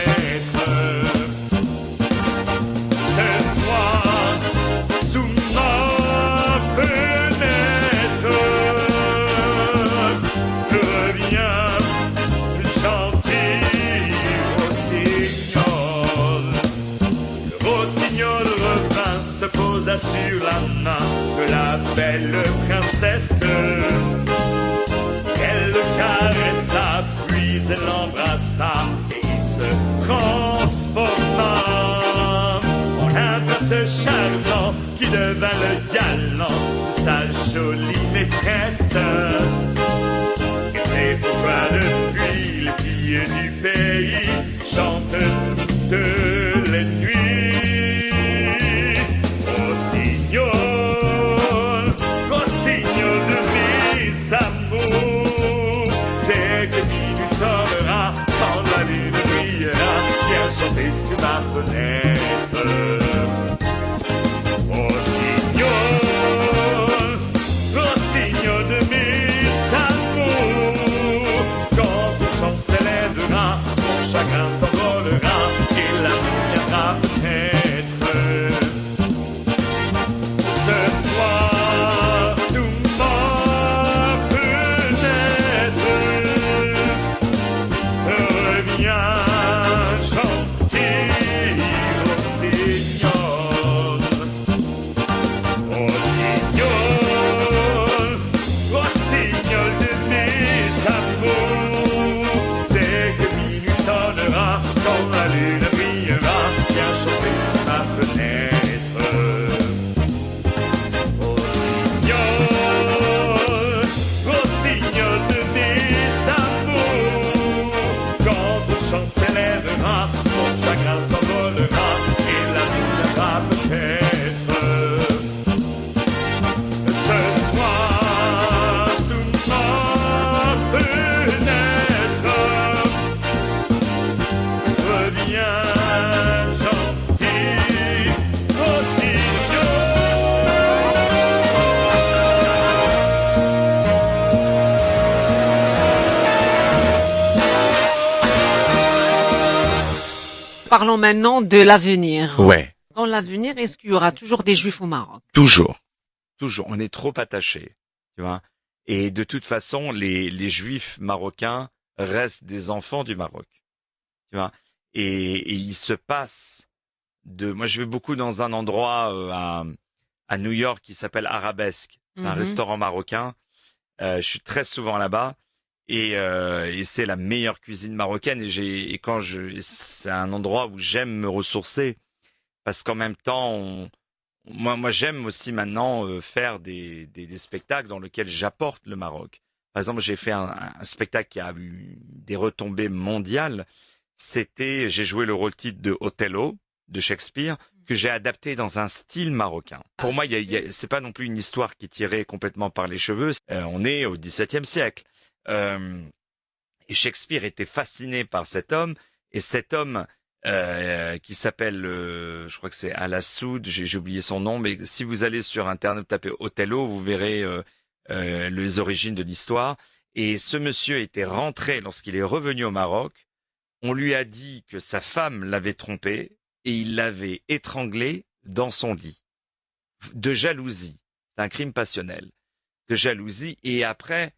Sur la main de la belle princesse, elle le caressa, puis elle l'embrassa, et il se transforma en un prince charmant qui devint le galant de sa jolie maîtresse. Et c'est pourquoi depuis les filles du pays chantent toutes les nuits. Rossignol de mes amours, dès que minuit sonnera, quand la lune brillera, viens chanter sous ma fenêtre. Rossignol de mes amours, quand ton chant s'élèvera, mon chagrin parlons maintenant de l'avenir. Ouais. Dans l'avenir, est-ce qu'il y aura toujours des Juifs au Maroc? Toujours. On est trop attachés, tu vois. Et de toute façon, les Juifs marocains restent des enfants du Maroc, tu vois. Et il se passe moi, je vais beaucoup dans un endroit à New York qui s'appelle Arabesque. C'est un restaurant marocain. Je suis très souvent là-bas et c'est la meilleure cuisine marocaine. C'est un endroit où j'aime me ressourcer parce qu'en même temps, moi, j'aime aussi maintenant faire des spectacles dans lesquels j'apporte le Maroc. Par exemple, j'ai fait un spectacle qui a eu des retombées mondiales. J'ai joué le rôle titre de Othello de Shakespeare que j'ai adapté dans un style marocain. Pour moi, c'est pas non plus une histoire qui est tirée complètement par les cheveux. On est au XVIIe siècle. Et Shakespeare était fasciné par cet homme. Et cet homme qui s'appelle, je crois que c'est Al-Assoud, j'ai oublié son nom, mais si vous allez sur Internet, tapez Othello, vous verrez les origines de l'histoire. Et ce monsieur était rentré lorsqu'il est revenu au Maroc. On lui a dit que sa femme l'avait trompé et il l'avait étranglé dans son lit. De jalousie. C'est un crime passionnel. De jalousie. Et après,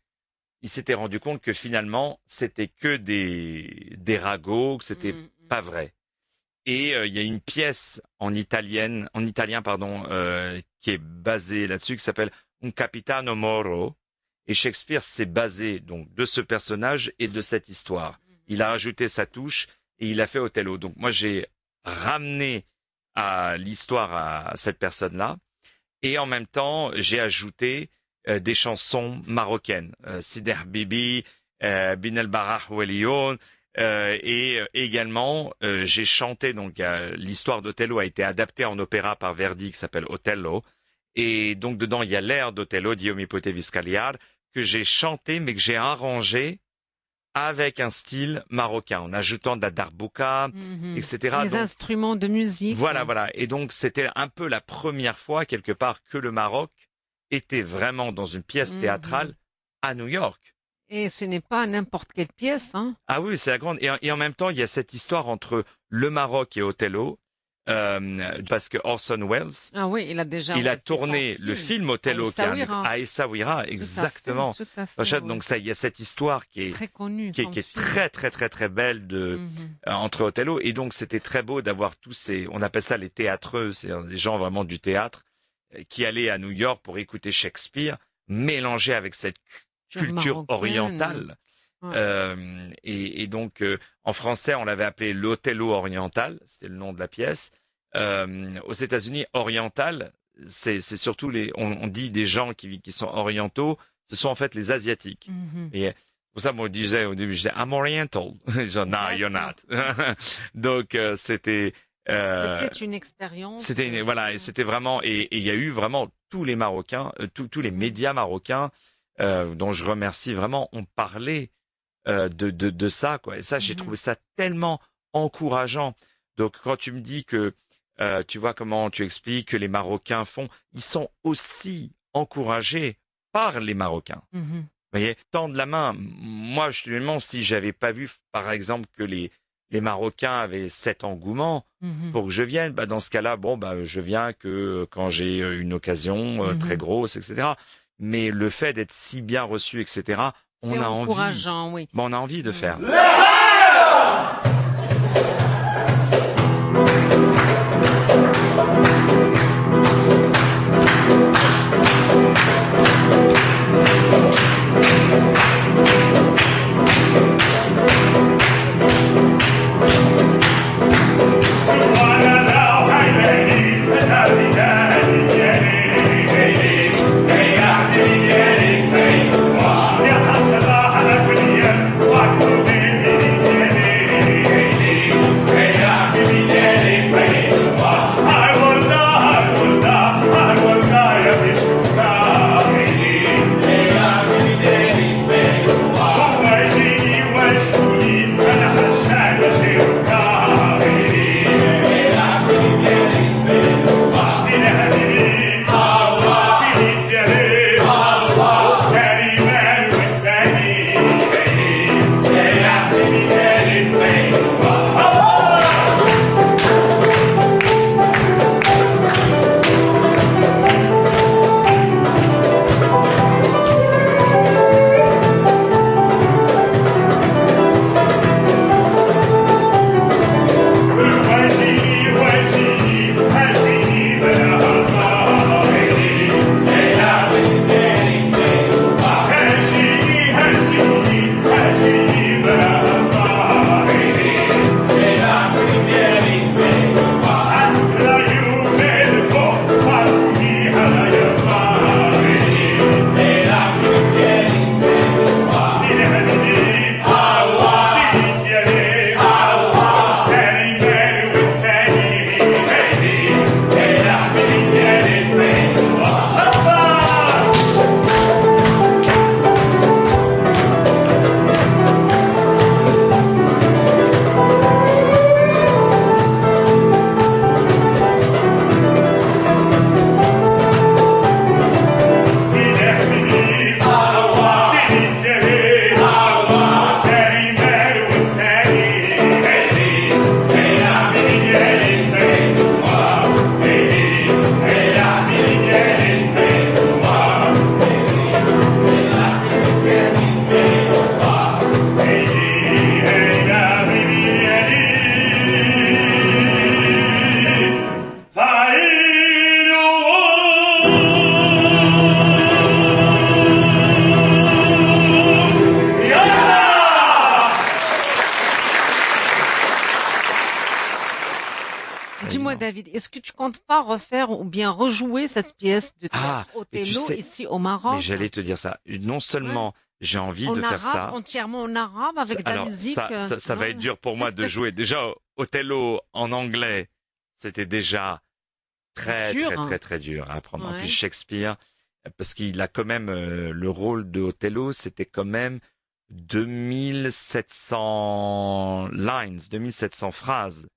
il s'était rendu compte que finalement, c'était que des ragots, que c'était pas vrai. Et il y a une pièce en italien, qui est basée là-dessus, qui s'appelle Un Capitano Moro. Et Shakespeare s'est basé donc de ce personnage et de cette histoire. Il a rajouté sa touche et il a fait Othello. Donc moi, j'ai ramené à l'histoire à cette personne-là. Et en même temps, j'ai ajouté des chansons marocaines. Sider Bibi, Bin El Barah Welion. Et également, j'ai chanté, donc l'histoire d'Othello a été adaptée en opéra par Verdi qui s'appelle Othello. Et donc dedans, il y a l'air d'Othello, Diomi Pote Viscaliar, que j'ai chanté mais que j'ai arrangé avec un style marocain, en ajoutant de la darbouka, etc. Les instruments de musique. Voilà. Et donc, c'était un peu la première fois, quelque part, que le Maroc était vraiment dans une pièce théâtrale à New York. Et ce n'est pas n'importe quelle pièce, hein. Ah oui, c'est la grande. Et en même temps, il y a cette histoire entre le Maroc et Othello, parce que Orson Welles, il a tourné le film Othello à Essaouira, exactement. Tout à fait, Donc ça, il y a cette histoire qui est très connue, qui est très très très très belle entre Othello, et donc c'était très beau d'avoir tous on appelle ça les théâtreux, c'est-à-dire des gens vraiment du théâtre qui allaient à New York pour écouter Shakespeare mélangé avec cette culture orientale. Et donc, en français, on l'avait appelé l'Othello oriental, c'était le nom de la pièce. Aux États-Unis, oriental, c'est surtout on dit des gens qui sont orientaux, ce sont en fait les Asiatiques. Et pour ça, moi, au début, je disais, I'm oriental. Genre, no, you're not. Donc, c'était une expérience. Et c'était vraiment, et il y a eu vraiment tous les Marocains, tous les médias marocains, dont je remercie vraiment, ont parlé de ça, quoi. Et ça, j'ai trouvé ça tellement encourageant. Donc, quand tu me dis que, tu vois comment tu expliques que les Marocains ils sont aussi encouragés par les Marocains. Vous voyez, tendre la main. Moi, je me demande si j'avais pas vu, par exemple, que les Marocains avaient cet engouement pour que je vienne. Dans ce cas-là, je viens que quand j'ai une occasion très grosse, etc. Mais le fait d'être si bien reçu, etc., on a envie de faire. David, est-ce que tu comptes pas refaire ou bien rejouer cette pièce de théâtre Othello ici au Maroc? Mais j'allais te dire ça. Non seulement j'ai envie de faire ça. Entièrement en arabe, avec de la musique. Ça va être dur pour moi de jouer. Déjà, Othello en anglais, c'était déjà très dur à apprendre. En plus, Shakespeare, parce qu'il a quand même le rôle de Othello, c'était quand même 2700 lines, 2700 phrases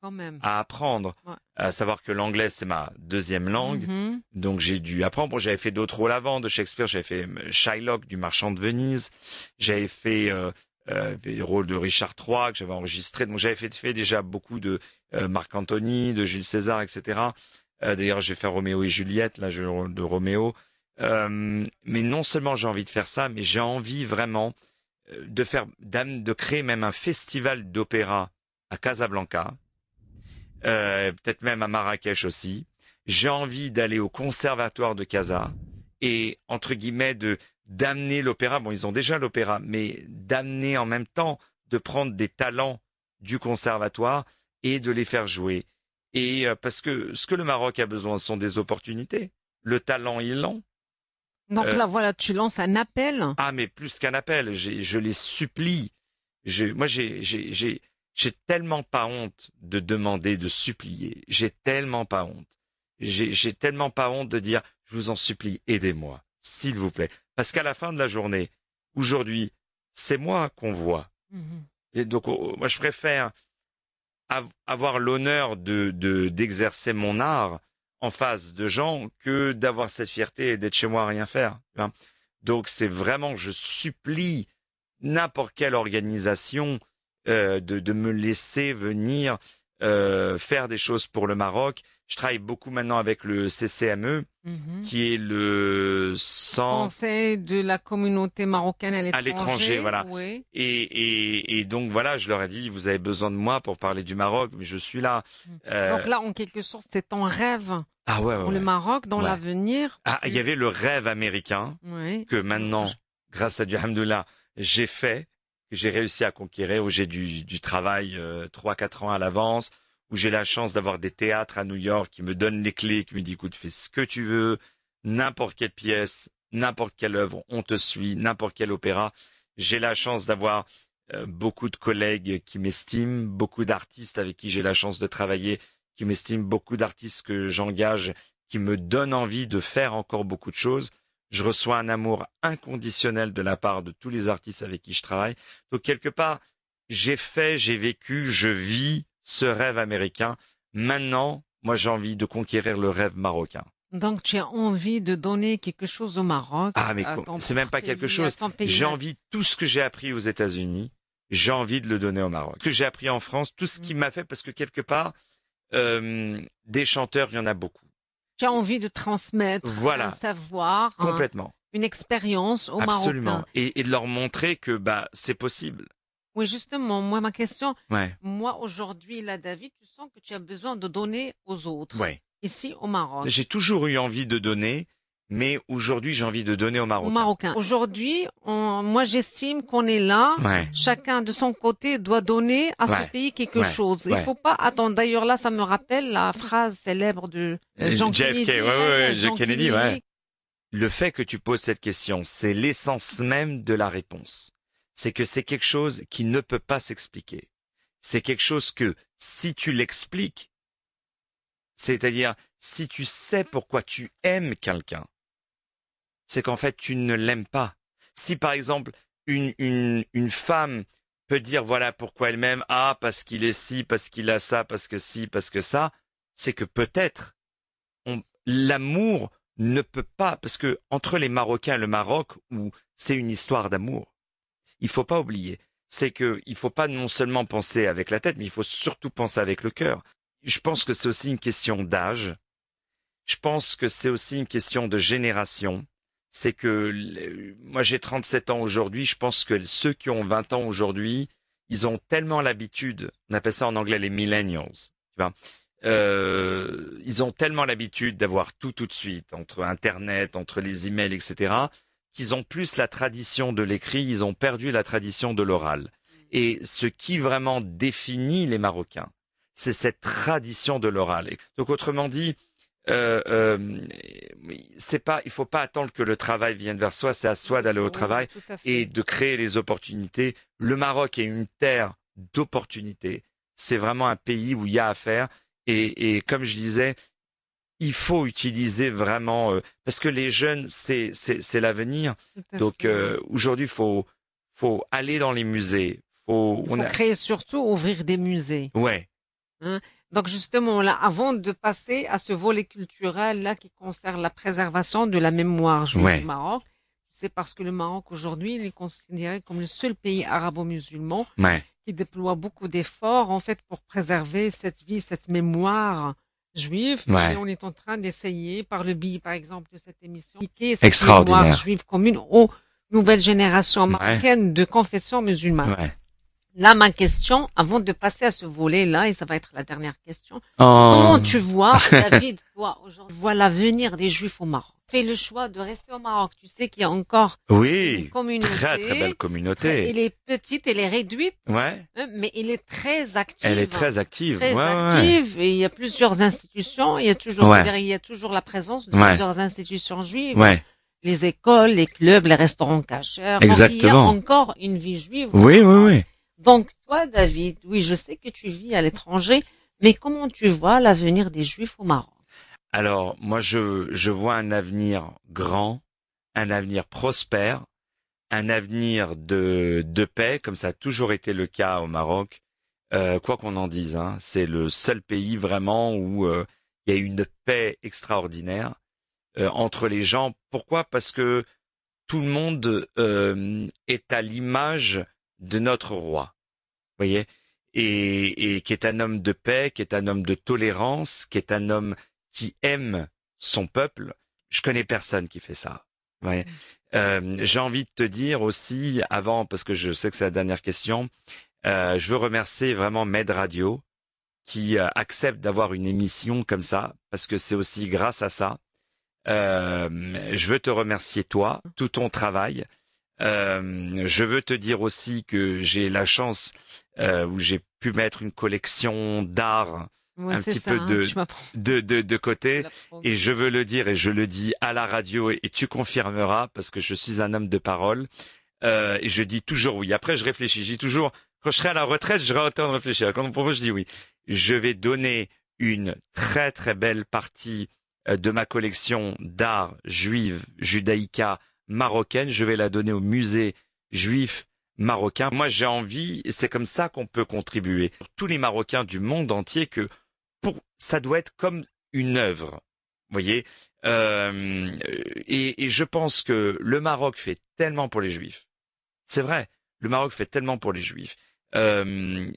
quand même à apprendre. À savoir que l'anglais, c'est ma deuxième langue. Donc, j'ai dû apprendre. Bon, j'avais fait d'autres rôles avant de Shakespeare. J'avais fait Shylock du Marchand de Venise. J'avais fait les rôles de Richard III que j'avais enregistré. Donc, j'avais fait déjà beaucoup de Marc Antony, de Jules César, etc. D'ailleurs, j'ai fait Roméo et Juliette, là, j'ai le rôle de Roméo. Mais non seulement j'ai envie de faire ça, mais j'ai envie vraiment de créer même un festival d'opéra à Casablanca, peut-être même à Marrakech aussi. J'ai envie d'aller au conservatoire de Casa et, entre guillemets, d'amener l'opéra. Bon, ils ont déjà l'opéra, mais d'amener en même temps, de prendre des talents du conservatoire et de les faire jouer. Et parce que ce que le Maroc a besoin, ce sont des opportunités. Le talent, ils l'ont. Donc là, voilà, tu lances un appel. Ah, mais plus qu'un appel, je les supplie. Moi, j'ai tellement pas honte de demander, de supplier. J'ai tellement pas honte. J'ai tellement pas honte de dire, je vous en supplie, aidez-moi, s'il vous plaît. Parce qu'à la fin de la journée, aujourd'hui, c'est moi qu'on voit. Et donc, moi, je préfère avoir l'honneur d'exercer mon art en face de gens que d'avoir cette fierté et d'être chez moi à rien faire. Donc c'est vraiment, je supplie n'importe quelle organisation de me laisser venir faire des choses pour le Maroc. Je travaille beaucoup maintenant avec le CCME, qui est le Conseil de la communauté marocaine à l'étranger. Voilà. Oui. Et donc voilà, je leur ai dit, vous avez besoin de moi pour parler du Maroc, mais je suis là. Donc là, en quelque sorte, c'est ton rêve pour le Maroc dans l'avenir. Il y avait le rêve américain que maintenant, grâce à Dieu, alhamdoulilah, j'ai fait, que j'ai réussi à conquérir, où j'ai du travail 3-4 ans à l'avance, où j'ai la chance d'avoir des théâtres à New York qui me donnent les clés, qui me disent, écoute, fais ce que tu veux, n'importe quelle pièce, n'importe quelle œuvre, on te suit, n'importe quel opéra. J'ai la chance d'avoir beaucoup de collègues qui m'estiment, beaucoup d'artistes avec qui j'ai la chance de travailler, qui m'estiment, beaucoup d'artistes que j'engage, qui me donnent envie de faire encore beaucoup de choses. Je reçois un amour inconditionnel de la part de tous les artistes avec qui je travaille. Donc, quelque part, j'ai vécu, je vis ce rêve américain. Maintenant, moi, j'ai envie de conquérir le rêve marocain. Donc, tu as envie de donner quelque chose au Maroc. Ah, mais c'est même pas quelque chose. J'ai envie, tout ce que j'ai appris aux États-Unis, j'ai envie de le donner au Maroc. Ce que j'ai appris en France, tout ce qui m'a fait, parce que quelque part, des chanteurs, il y en a beaucoup. Tu as envie de transmettre un savoir, complètement, une expérience aux Marocains. Absolument. Et de leur montrer que c'est possible. Oui, justement, moi, ma question, moi, aujourd'hui, là, David, tu sens que tu as besoin de donner aux autres, ici au Maroc. J'ai toujours eu envie de donner, mais aujourd'hui, j'ai envie de donner aux Marocains. Aujourd'hui, moi, j'estime qu'on est là, chacun de son côté doit donner à ce pays quelque chose. Il faut pas attendre. D'ailleurs, là, ça me rappelle la phrase célèbre de Jean Kennedy. Le fait que tu poses cette question, c'est l'essence même de la réponse. C'est que c'est quelque chose qui ne peut pas s'expliquer. C'est quelque chose que, si tu l'expliques, c'est-à-dire, si tu sais pourquoi tu aimes quelqu'un, c'est qu'en fait, tu ne l'aimes pas. Si, par exemple, une femme peut dire, voilà pourquoi elle m'aime, parce qu'il est ci, parce qu'il a ça, parce que ci, parce que ça, c'est que peut-être, l'amour ne peut pas, parce que entre les Marocains et le Maroc, où c'est une histoire d'amour, il faut pas oublier, c'est que il faut pas non seulement penser avec la tête, mais il faut surtout penser avec le cœur. Je pense que c'est aussi une question d'âge. Je pense que c'est aussi une question de génération. C'est que moi j'ai 37 ans aujourd'hui, je pense que ceux qui ont 20 ans aujourd'hui, ils ont tellement l'habitude, on appelle ça en anglais les millennials, tu vois. Ils ont tellement l'habitude d'avoir tout de suite, entre Internet, entre les emails, etc., qu'ils ont plus la tradition de l'écrit, ils ont perdu la tradition de l'oral. Et ce qui vraiment définit les Marocains, c'est cette tradition de l'oral. Donc autrement dit, c'est pas, il faut pas attendre que le travail vienne vers soi, c'est à soi d'aller au travail et de créer les opportunités. Le Maroc est une terre d'opportunités. C'est vraiment un pays où il y a à faire et comme je disais, il faut utiliser vraiment parce que les jeunes c'est l'avenir. Donc aujourd'hui, faut aller dans les musées. Il faut créer surtout ouvrir des musées. Ouais. Hein? Donc justement là, avant de passer à ce volet culturel là qui concerne la préservation de la mémoire juive du Maroc, c'est parce que le Maroc aujourd'hui il est considéré comme le seul pays arabo-musulman qui déploie beaucoup d'efforts en fait pour préserver cette vie, cette mémoire juive. Et on est en train d'essayer par le biais par exemple de cette émission cette mémoire juive commune aux nouvelles générations marocaines de confession musulmane. Là, ma question, avant de passer à ce volet-là, et ça va être la dernière question, comment tu vois, David, toi, aujourd'hui, tu vois l'avenir des Juifs au Maroc? Fais le choix de rester au Maroc. Tu sais qu'il y a encore une communauté. Très, très belle communauté. Elle est petite, elle est réduite. Mais elle est très active. Elle est très active. Très active. Et il y a plusieurs institutions. Il y a toujours, il y a toujours la présence de plusieurs institutions juives. Les écoles, les clubs, les restaurants cachers. Exactement. Donc, il y a encore une vie juive. Oui. Donc, toi, David, oui, je sais que tu vis à l'étranger, mais comment tu vois l'avenir des Juifs au Maroc? Alors, moi, je vois un avenir grand, un avenir prospère, un avenir de paix, comme ça a toujours été le cas au Maroc. Quoi qu'on en dise, hein, c'est le seul pays vraiment où il y a une paix extraordinaire entre les gens. Pourquoi? Parce que tout le monde est à l'image de notre roi, voyez, et qui est un homme de paix, qui est un homme de tolérance, qui est un homme qui aime son peuple. Je connais personne qui fait ça. Ouais. J'ai envie de te dire aussi, avant, parce que je sais que c'est la dernière question, je veux remercier vraiment Med Radio qui accepte d'avoir une émission comme ça, parce que c'est aussi grâce à ça. Je veux te remercier toi, tout ton travail. Je veux te dire aussi que j'ai la chance où j'ai pu mettre une collection d'art un petit peu de côté et je veux le dire et je le dis à la radio et tu confirmeras parce que je suis un homme de parole et je dis toujours oui. Après je réfléchis, je dis toujours quand je serai à la retraite, j'aurai le temps de réfléchir. Quand on me propose, je dis oui. Je vais donner une très très belle partie de ma collection d'art juive, judaïka, marocaine, je vais la donner au musée juif marocain. Moi, j'ai envie, et c'est comme ça qu'on peut contribuer, pour tous les Marocains du monde entier, que ça doit être comme une œuvre, vous voyez. Et je pense que le Maroc fait tellement pour les Juifs. C'est vrai, le Maroc fait tellement pour les Juifs. Je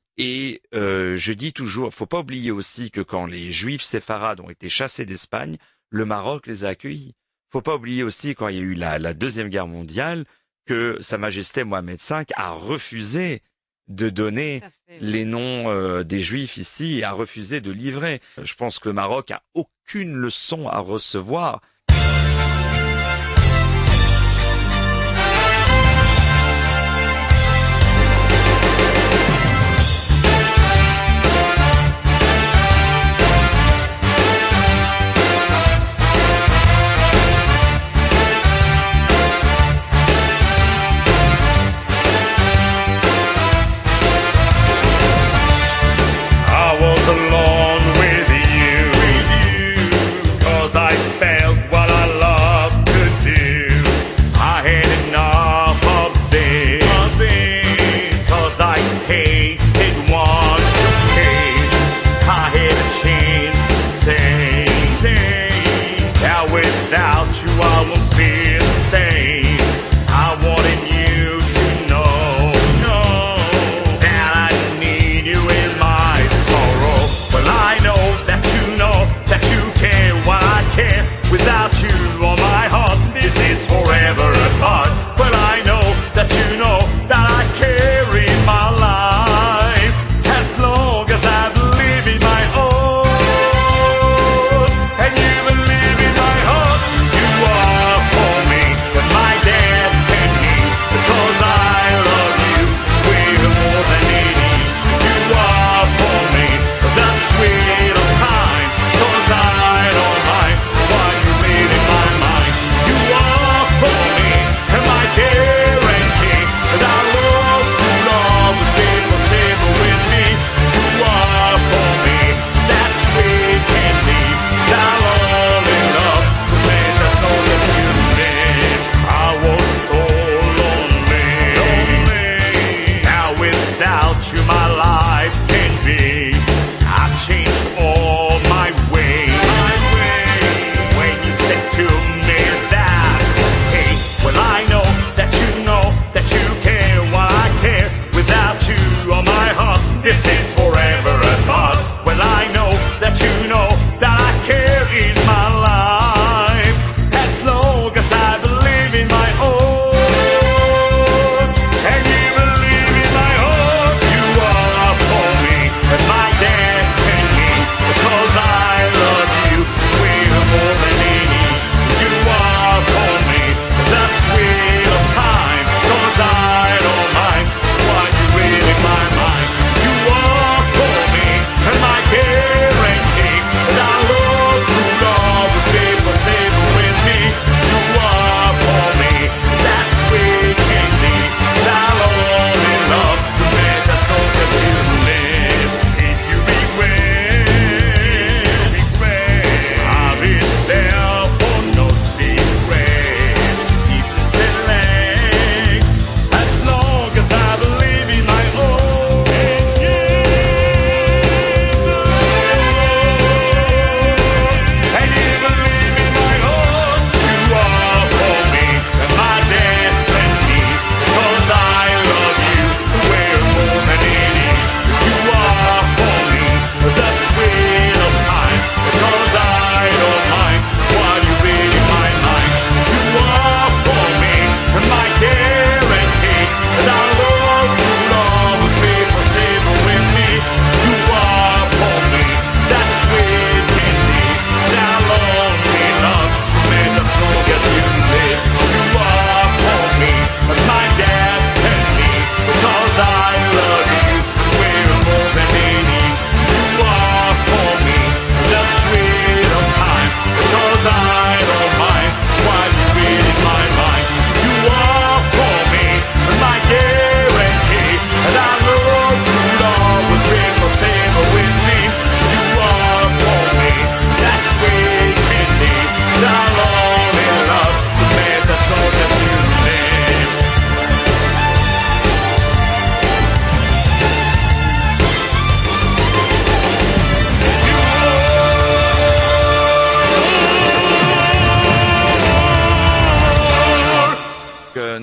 dis toujours, faut pas oublier aussi que quand les Juifs séfarades ont été chassés d'Espagne, le Maroc les a accueillis. Faut pas oublier aussi quand il y a eu la Deuxième Guerre mondiale que Sa Majesté Mohamed V a refusé de donner les noms des Juifs ici et a refusé de livrer. Je pense que le Maroc a aucune leçon à recevoir. Alone with you, 'cause I felt what I love to do. I had enough of this, 'cause I tasted one taste. I had a chance to say that without you I won't feel the same. I wanted you to know that I need you in my sorrow. Well, I know that you care what I care. Without you on my heart, this is forever apart. Well, I know that you know that I care in my life.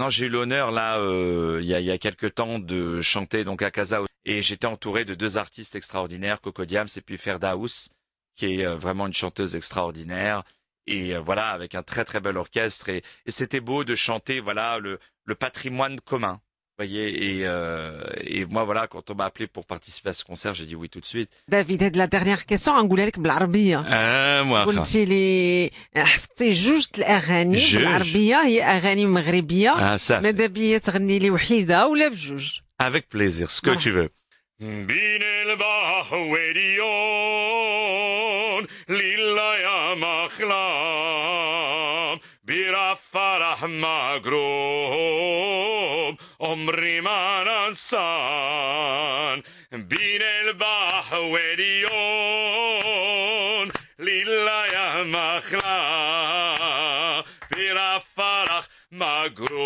Non, j'ai eu l'honneur là, il y a quelque temps de chanter donc à Casa et j'étais entouré de 2 artistes extraordinaires, Coco Diams et puis Ferdaous, qui est vraiment une chanteuse extraordinaire. Et voilà, avec un très très bel orchestre et c'était beau de chanter voilà le patrimoine commun. Voyez, et moi voilà, quand on m'a appelé pour participer à ce concert, j'ai dit oui tout de suite. David, هاد لا dernière question غنقولها لك بالعربية. قلتي لي حفظتي جوج الأغاني بالعربية هي أغاني مغربية. ماذا بيا تغني لي وحيدة ولا بجوج؟ Avec plaisir, ce que tu veux. بين البحويريون ليلا يا مخلام بيرا فرح مقروب عمري ما ننسان بين البحويريون ليلا يا مخلام بيرا فرح مقروب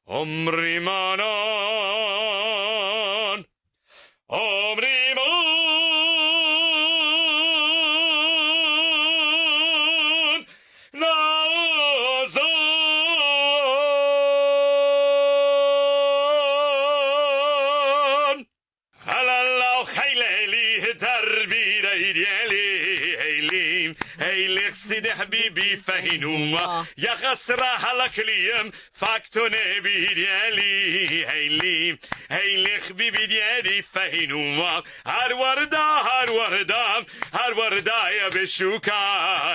عمري ما نان عمري ما نازان على الله خيلي دربي ديالي هيلين هيلي سيدي حبيبي فهنوما يا خسرة على كليم فاكتوني بيديالي هيلي هيلي حبيبي ديالي فهنوما هالوردة يا بشوكا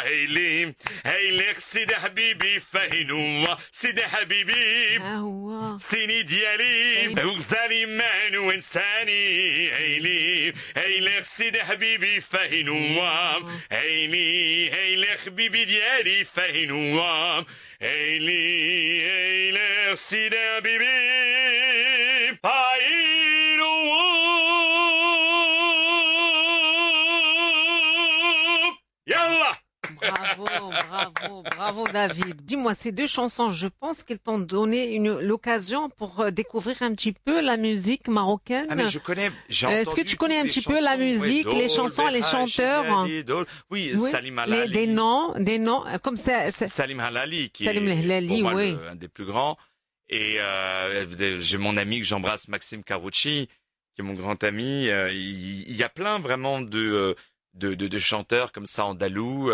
هيلي هيلي سيدي حبيبي فهنوما سيدي حبيبي سيني ديالي وغزالي مان وانساني هيلي هيلي سيدي حبيبي فهنوما هيلي هيلي حبيبي ديالي فهنوام هيلي سيدي حبيبي يلا Bravo David. Dis-moi, ces 2 chansons, je pense qu'elles t'ont donné l'occasion pour découvrir un petit peu la musique marocaine. Ah mais je connais, j'ai entendu. Est-ce que tu connais un petit peu la musique, les chansons, les chanteurs? Oui, Salim Halali. Des noms, comme ça. Salim Halali, qui Salim est pour moi oui. un des plus grands. Et j'ai mon ami que j'embrasse, Maxime Carucci, qui est mon grand ami. Il y a plein vraiment de chanteurs comme ça andalous.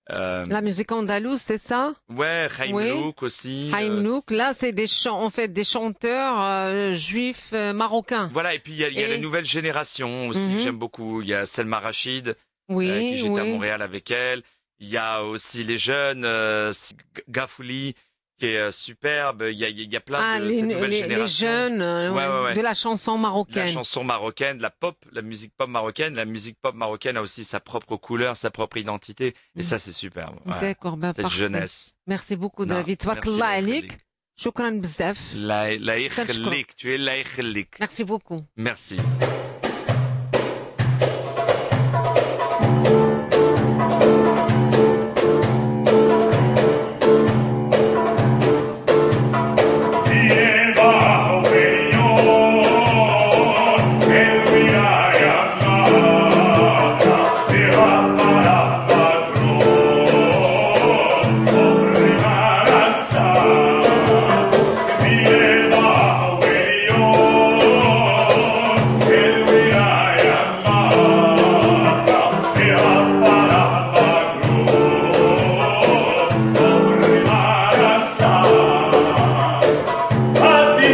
La musique andalouse, c'est ça? Ouais, Haïm Louk aussi. Haïm Louk, là, c'est des chanteurs juifs marocains. Voilà, et puis il y a la nouvelle génération aussi que j'aime beaucoup. Il y a Selma Rachid, qui j'étais à Montréal avec elle. Il y a aussi les jeunes, Gafouli, qui est superbe. Il y a plein de cette nouvelle génération. Les jeunes de la chanson marocaine. La chanson marocaine, la musique pop marocaine. La musique pop marocaine a aussi sa propre couleur, sa propre identité. Et ça, c'est superbe. Ouais. D'accord, ben cette parfait. jeunesse. Merci beaucoup, David. Tabakallah alik. Shukran bzaf. La يخليك. Tu es la يخليك. Merci beaucoup. Merci. Di